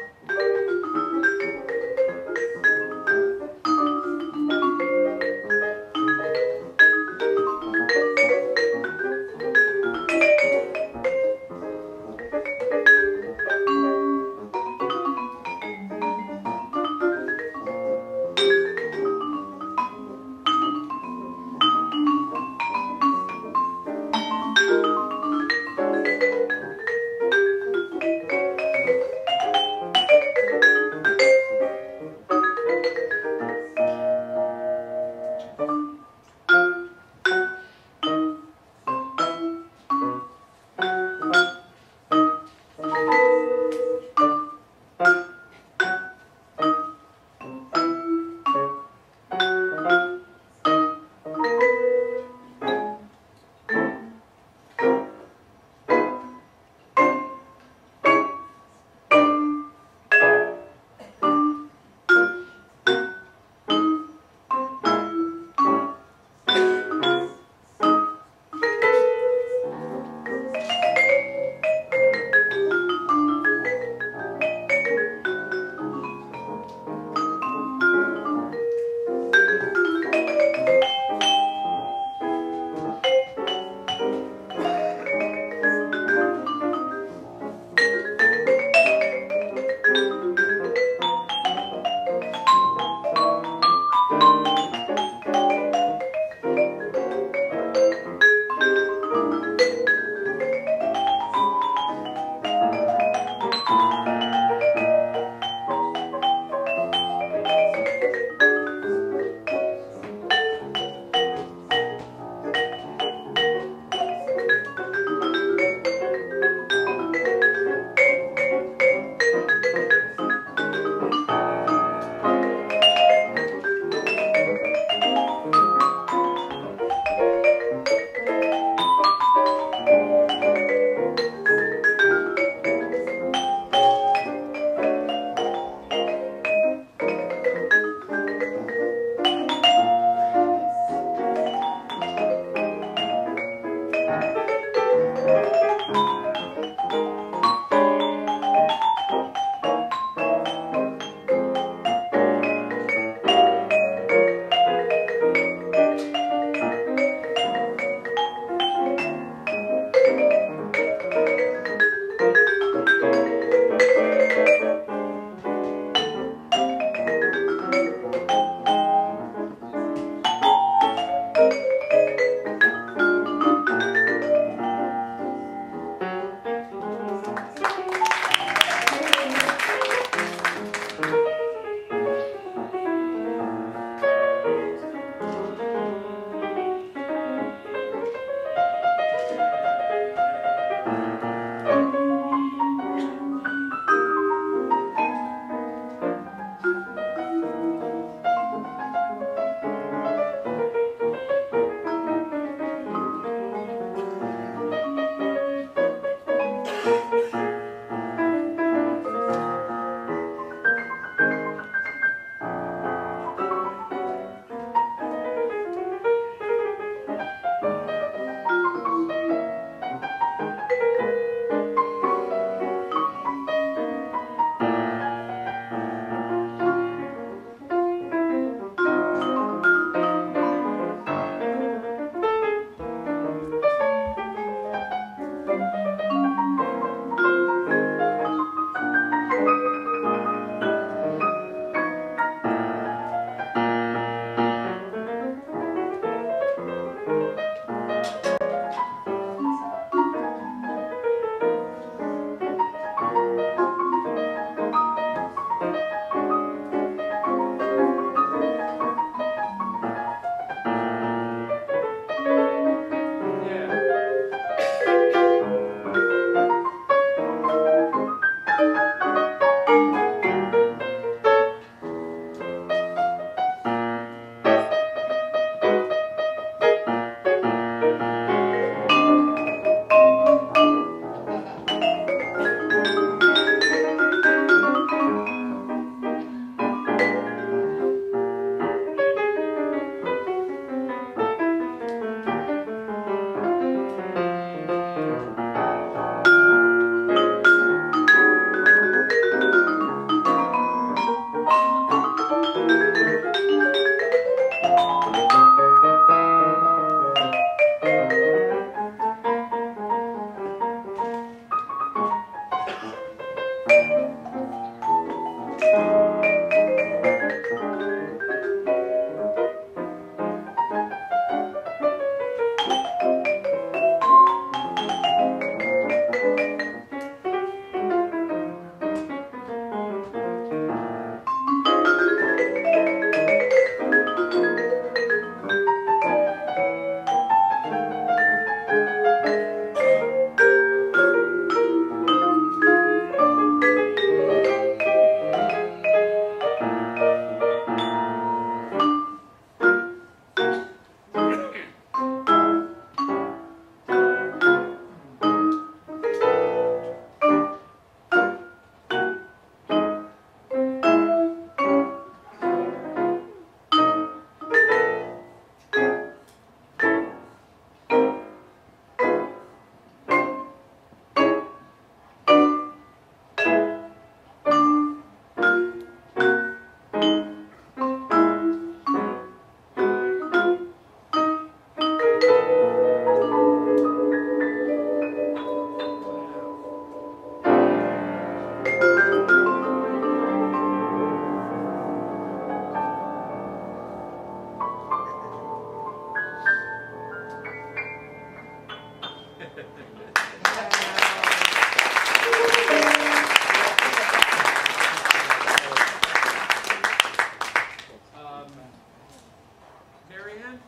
Marianne,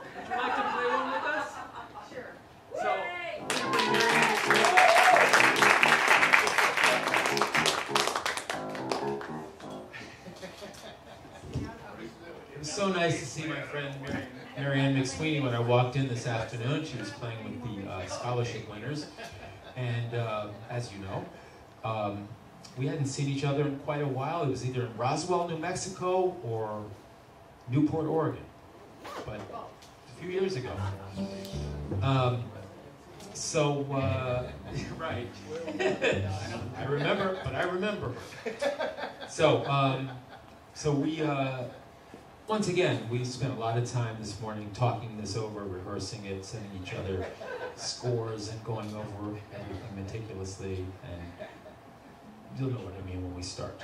would you like to play one with us? Sure. So, we're going to bring
It was so nice to see my friend Marianne McSweeney when I walked in this afternoon. She was playing with the scholarship winners. And as you know, we hadn't seen each other in quite a while. It was either in Roswell, New Mexico, or Newport, Oregon. But a few years ago. Right. I remember, but I remember. So we, once again, we spent a lot of time this morning talking this over, rehearsing it, sending each other scores and going over everything meticulously, and you'll know what I mean when we start.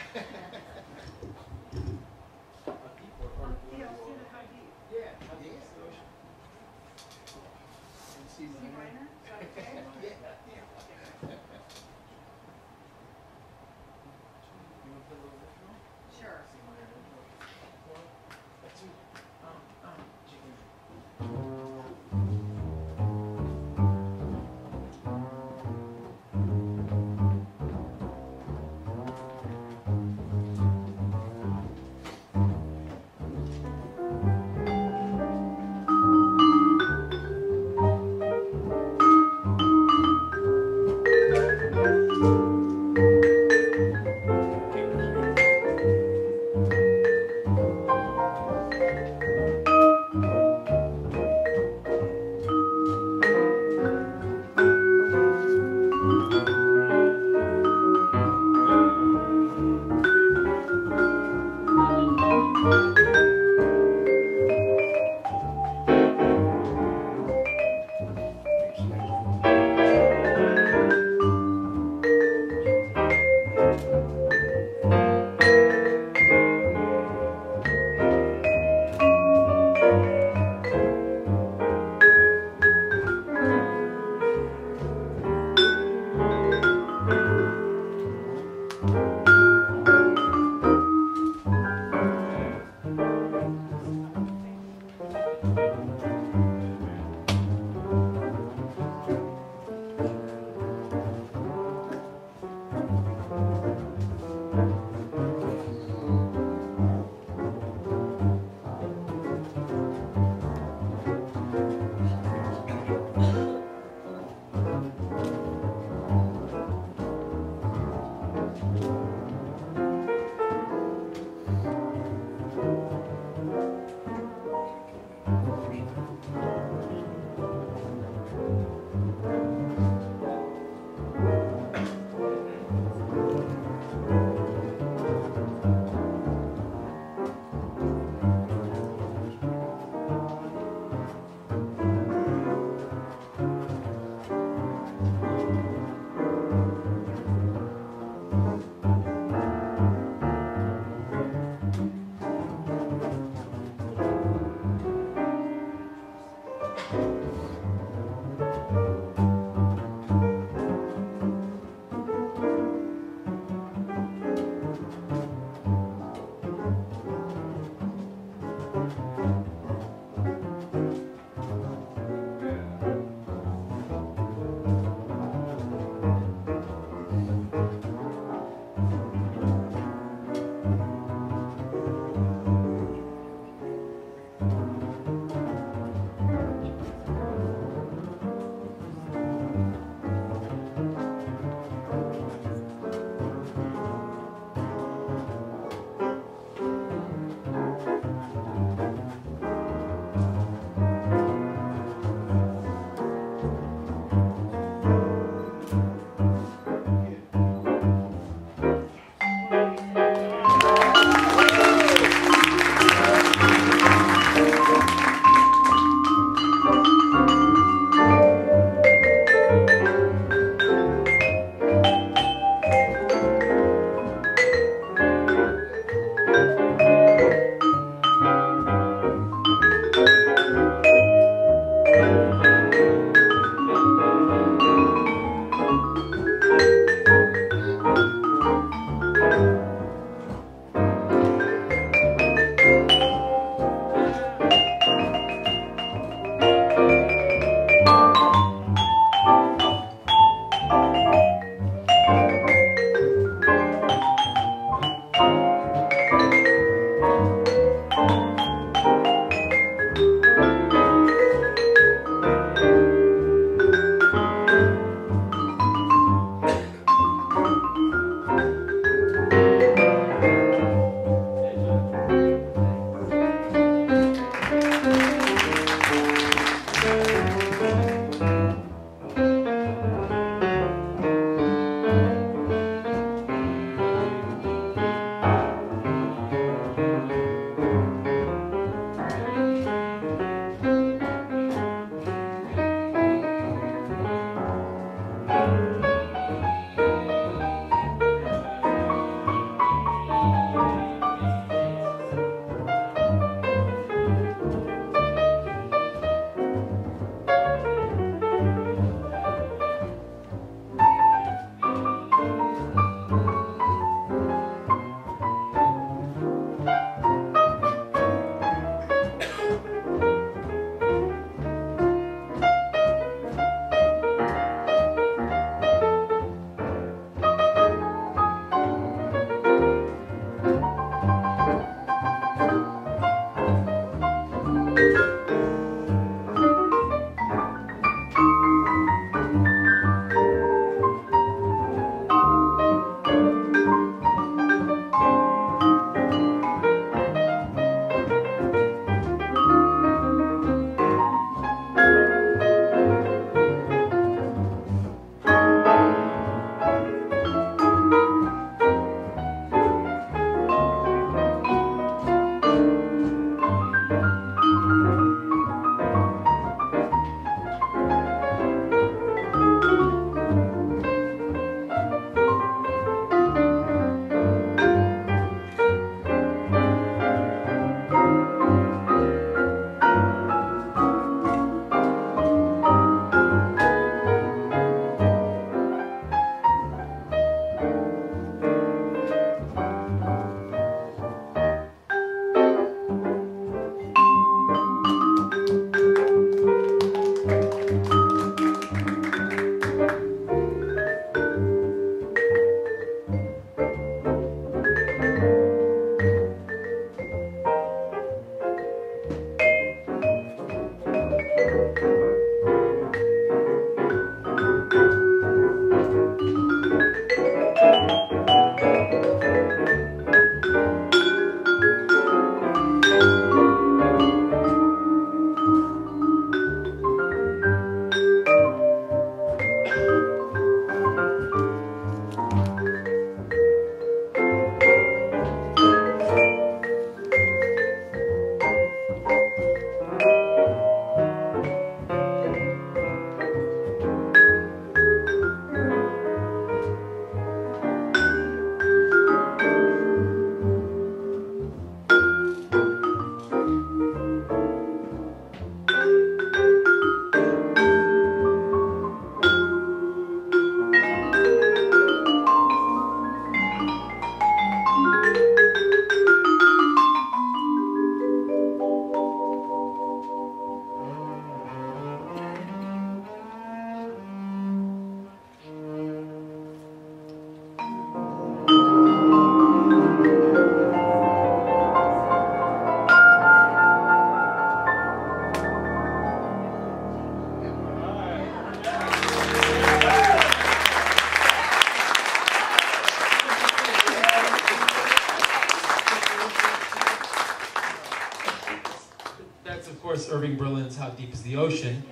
Irving Berlin's "How Deep Is the Ocean."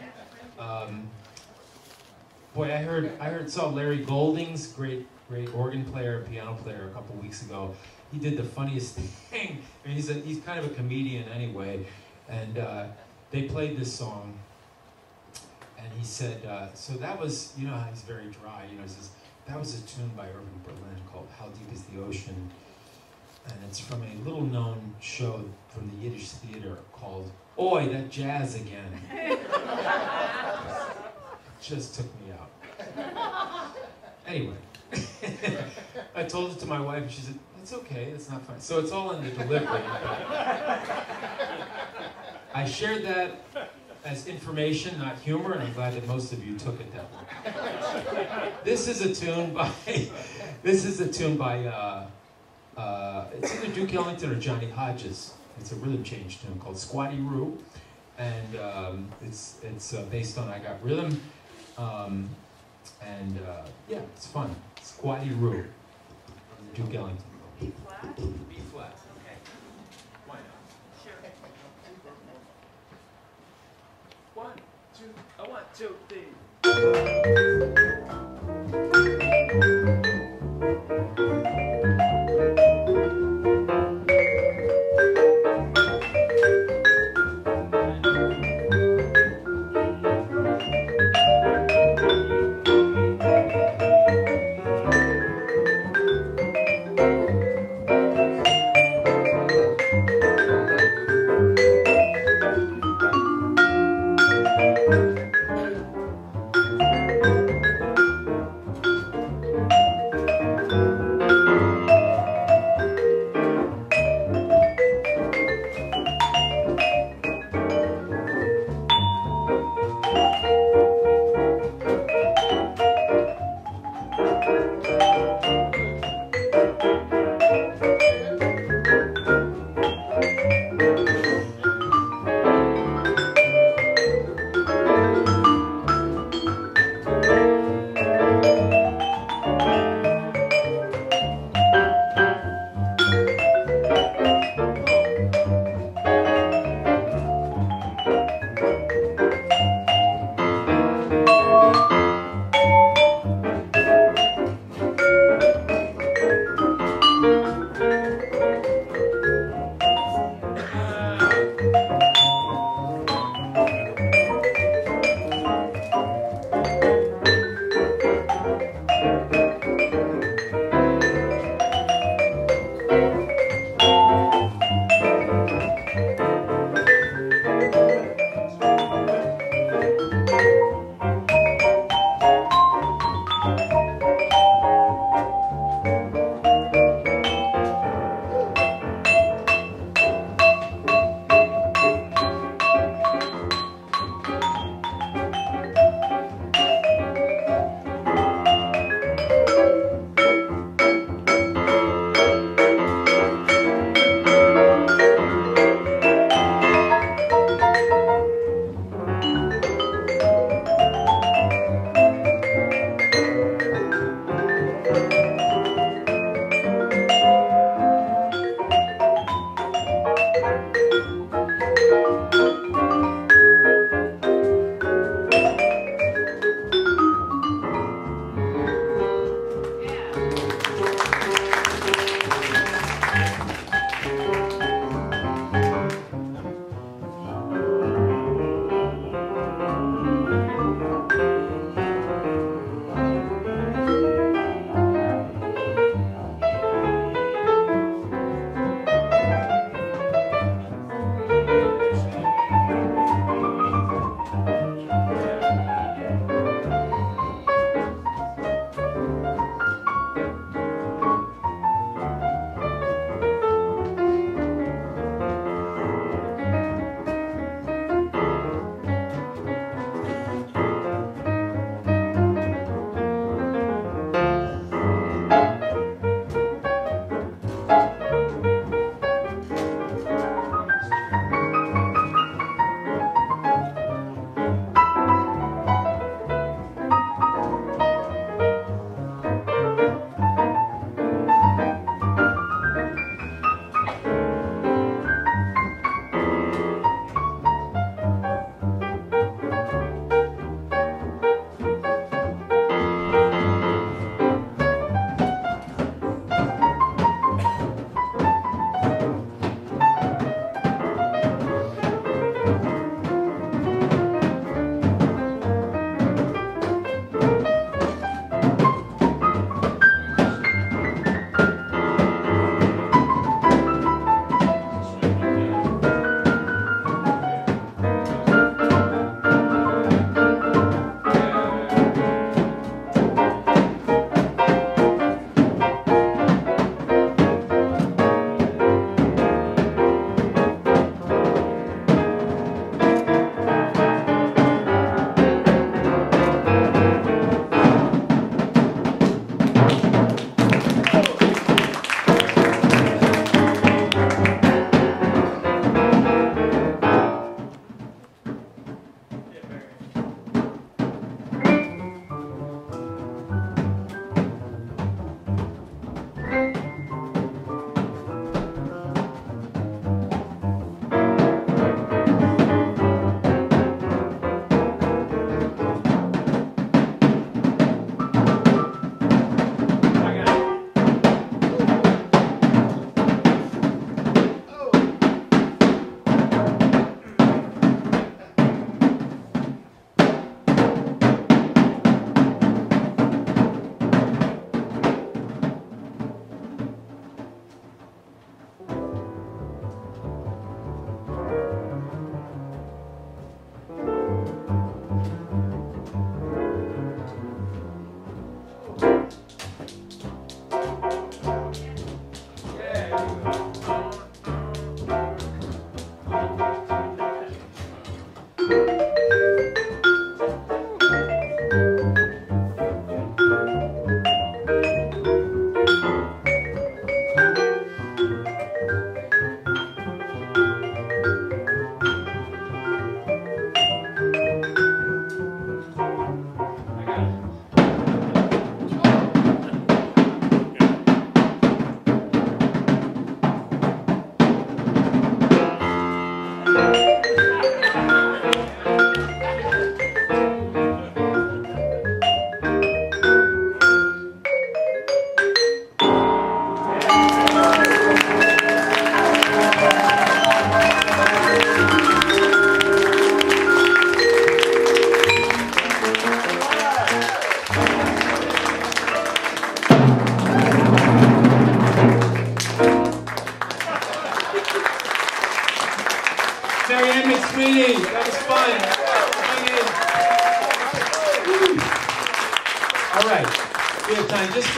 Boy, saw Larry Golding's great organ player, piano player, a couple weeks ago. He did the funniest thing. I mean, he's kind of a comedian anyway, and they played this song, and he said, so that was, you know how he's very dry, you know, he says, that was a tune by Irving Berlin called "How Deep Is the Ocean," and it's from a little-known show from the Yiddish theater called "Oi, That Jazz Again." Just took me out. Anyway, I told it to my wife, and she said, "It's okay, it's not fun." So it's all in the delivery. I shared that as information, not humor, and I'm glad that most of you took it that way. This is a tune by it's either Duke Ellington or Johnny Hodges. It's a rhythm change tune called "Squatty Roo," and it's based on "I Got Rhythm," yeah, it's fun. "Squatty Roo," Duke Ellington.
B flat?
B flat.
Okay.
Why not?
Sure. 1, 2, 3.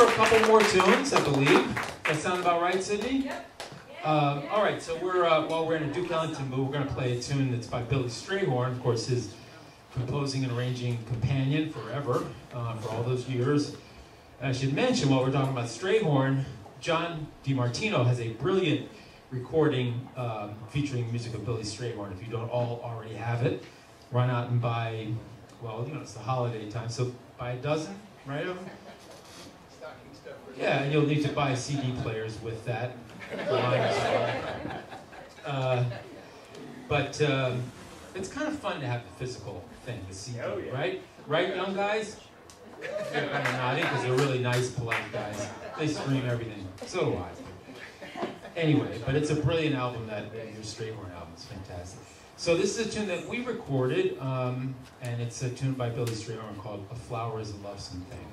for a couple more tunes, I believe. That sound about right, Sydney? Yep. All right, so while we're in a Duke Ellington mood, we're going to play a tune that's by Billy Strayhorn, of course, his composing and arranging companion forever, for all those years. And I should mention, while we're talking about Strayhorn, John DiMartino has a brilliant recording featuring music of Billy Strayhorn. If you don't all already have it, run out and buy, well, you know, it's the holiday time, so buy a dozen, right? Yeah, and you'll need to buy CD players with that. But it's kind of fun to have the physical thing, the CD, right? Right, young guys? They're kind of nodding because they're really nice, polite guys. They scream everything. So do I. Anyway, but it's a brilliant album, your Strayhorn album. It's fantastic. So this is a tune that we recorded, and it's a tune by Billy Strayhorn called "A Flower Is a Lovesome Thing."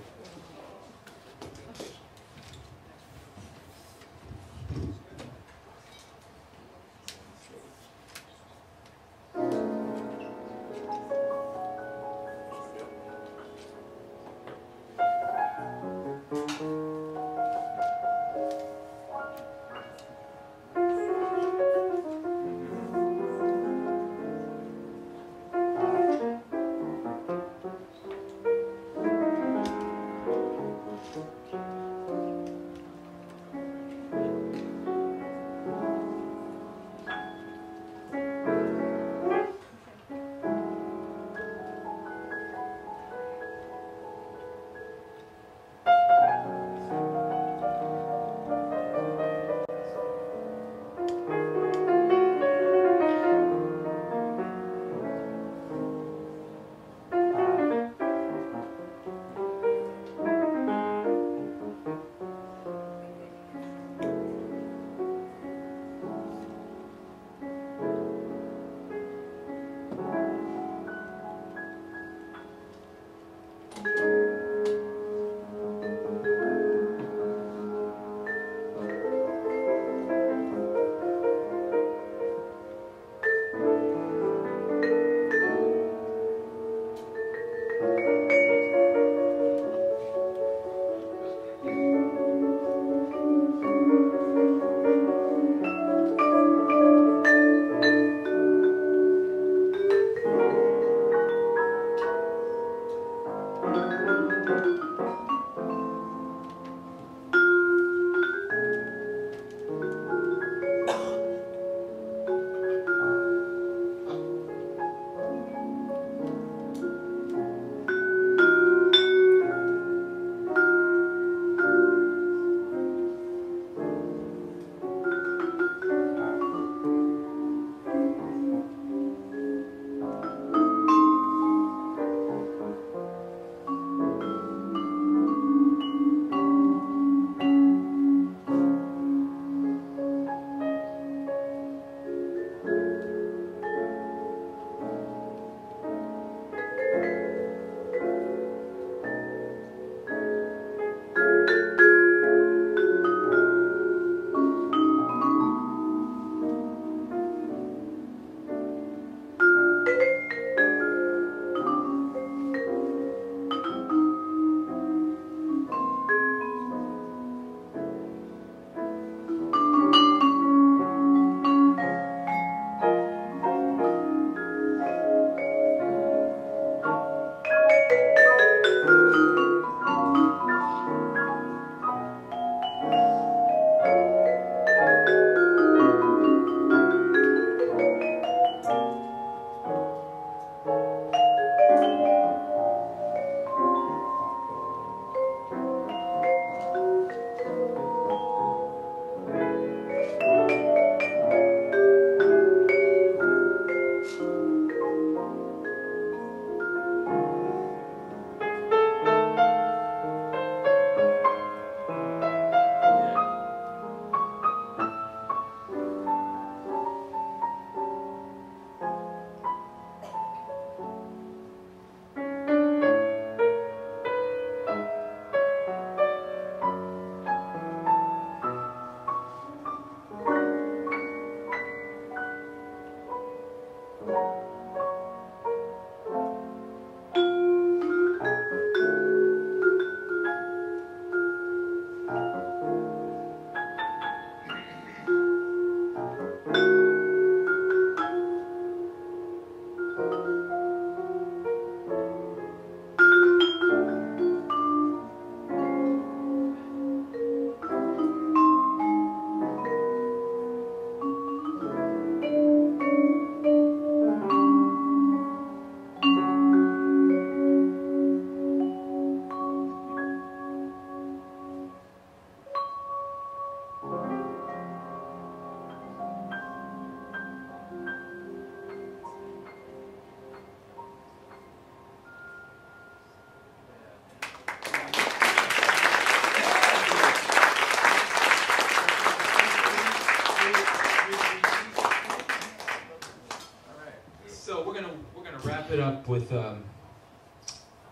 up with a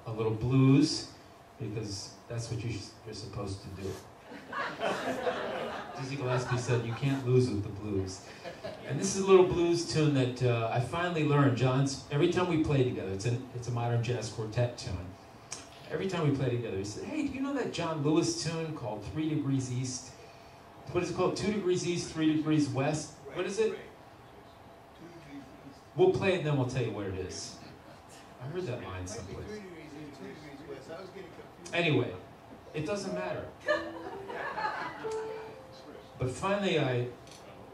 little blues, because that's what you're supposed to do. Dizzy Gillespie said, you can't lose with the blues. And this is a little blues tune that I finally learned. Every time we play together, it's a modern jazz quartet tune. Every time we play together, he said, hey, do you know that John Lewis tune called 3 Degrees East? What is it called? 2 degrees east, 3 degrees west? What is it? We'll play it and then we'll tell you what it is. I heard that line someplace. Anyway, it doesn't matter. But finally I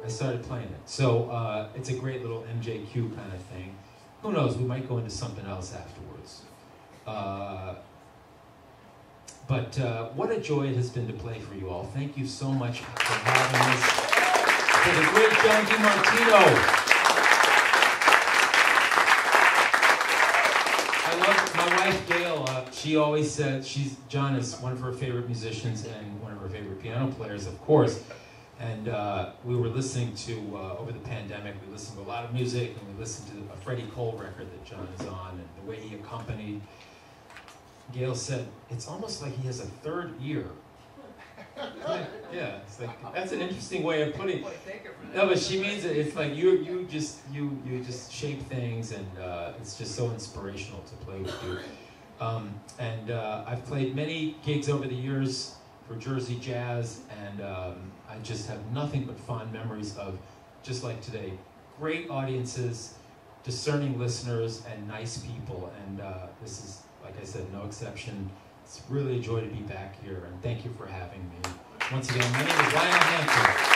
started playing it. So it's a great little MJQ kind of thing. Who knows, we might go into something else afterwards. But what a joy it has been to play for you all. Thank you so much for having us. For the great John DiMartino. I love my wife Gail. She always said John is one of her favorite musicians and one of her favorite piano players, of course. And we were listening to, over the pandemic, we listened to a lot of music, and we listened to a Freddie Cole record that John is on, and the way he accompanied. Gail said, it's almost like he has a third ear. Yeah, it's like, that's an interesting way of putting it. No, but she means it. It's like you just shape things, and it's just so inspirational to play with you. I've played many gigs over the years for Jersey Jazz, and I just have nothing but fond memories of, just like today, great audiences, discerning listeners, and nice people. And this is, like I said, no exception. It's really a joy to be back here, and thank you for having me. Once again, my name is Lionel Hampton.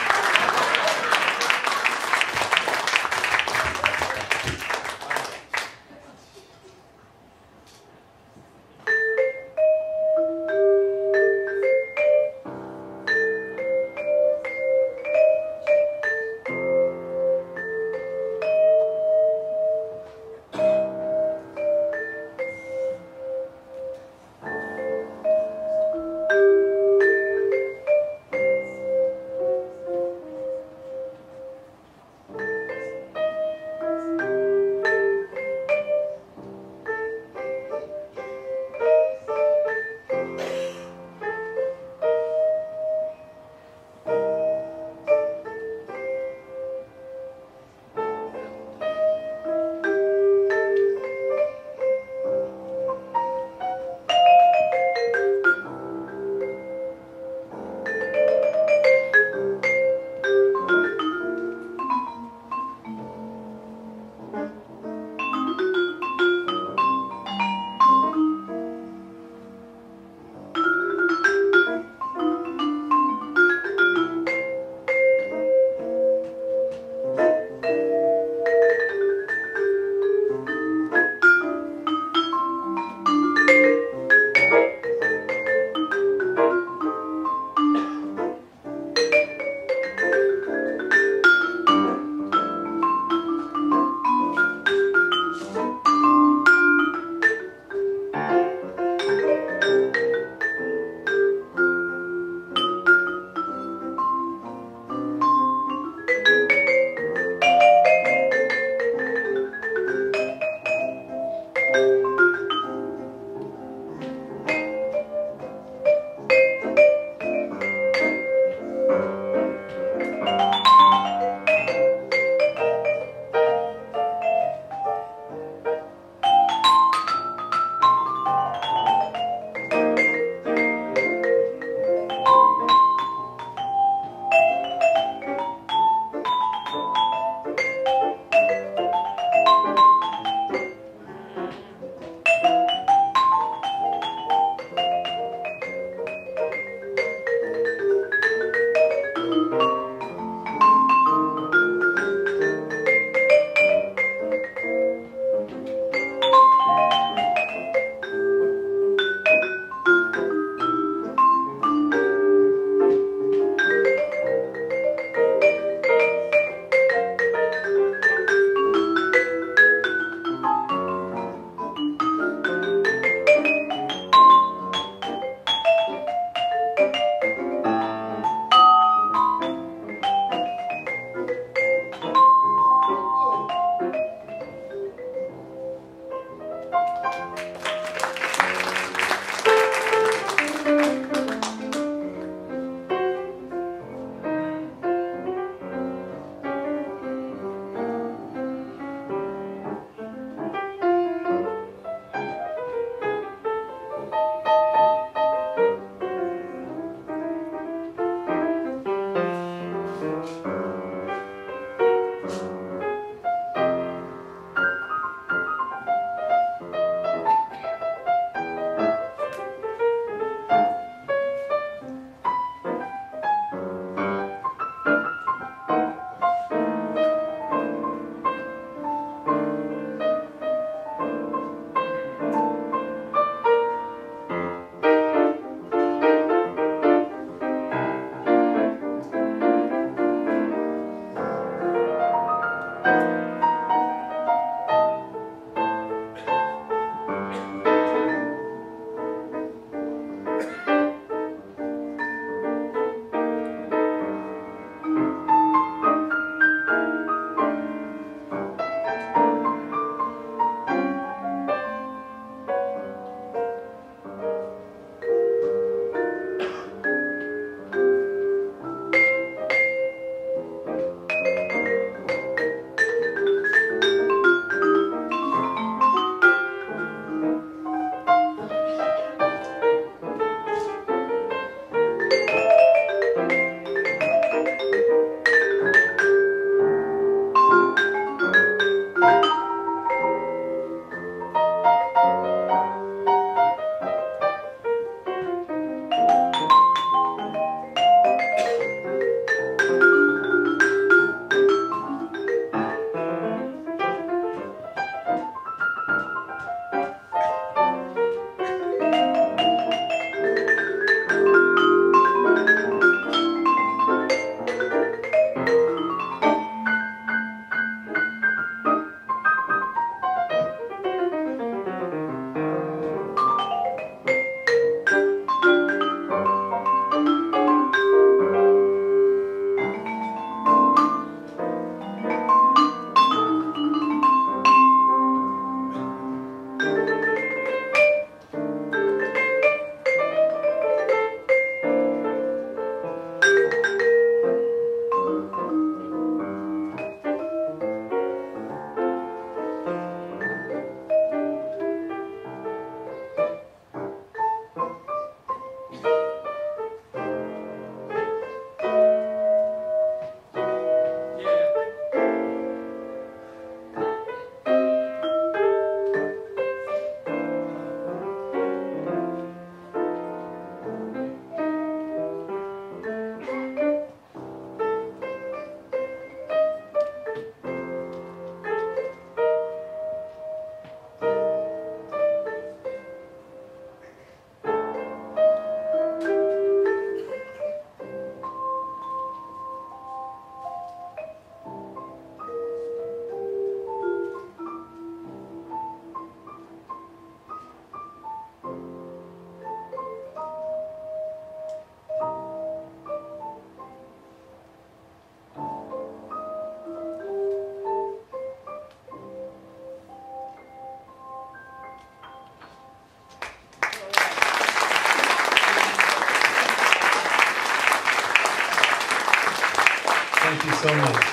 Thank you so much.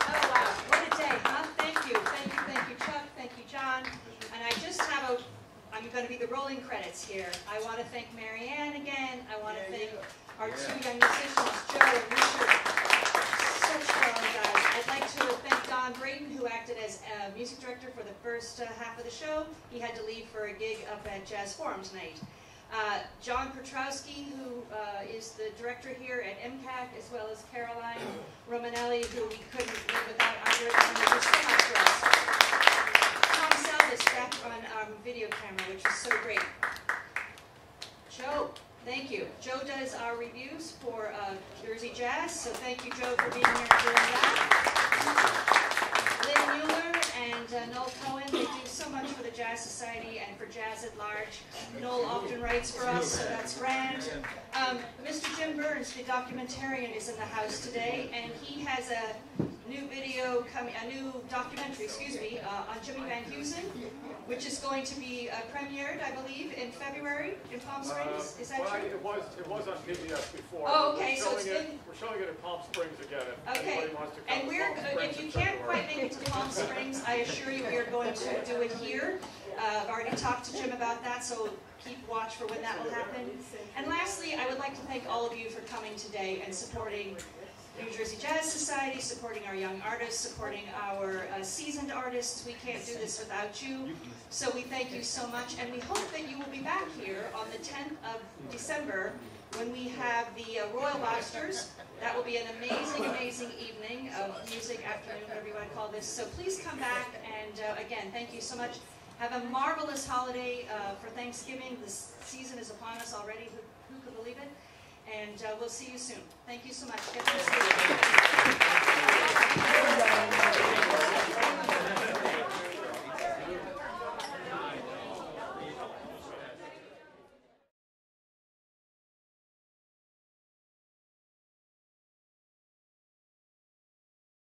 Oh, wow. What a day, huh? Thank you, Chuck. Thank you, John. And I just have I'm going to be the rolling credits here. I want to thank Marianne again. I want to thank our two young musicians, Joe and Richard. Such strong guys. I'd like to thank Don Brayton, who acted as music director for the first half of the show. He had to leave for a gig up at Jazz Forum tonight. John Petrowski, who is the director here at MCAC, as well as Caroline Romanelli, who we couldn't live without either of them. They were so much for us. Tom Salvis back on video camera, which was so great. Joe, thank you. Joe does our reviews for Jersey Jazz, so thank you, Joe, for being here and doing that. Lynn Mueller and Noel Cohen, they do so much for the Jazz Society and for jazz at large. Noel often writes for us, so that's grand. Mr. Jim Burns, the documentarian, is in the house today, and he has a new video coming, a new documentary, on Jimmy Van Heusen, which is going to be premiered, I believe, in February in Palm Springs. Is that true?
It was on PBS before.
Oh, okay.
We're showing it in Palm Springs again. If anybody wants to come
And if you can't quite make it to Palm Springs, I assure you we are going to do it here. I've already talked to Jim about that, so keep watch for when that will happen. And lastly, I would like to thank all of you for coming today and supporting New Jersey Jazz Society, supporting our young artists, supporting our seasoned artists. We can't do this without you. So we thank you so much, and we hope that you will be back here on the 10th of December when we have the Royal Lobsters. That will be an amazing, amazing evening of music, afternoon, whatever you want to call this. So please come back, and again, thank you so much. Have a marvelous holiday for Thanksgiving. This season is upon us already. Who could believe it? And we'll see you soon. Thank you so much. Get to the stage.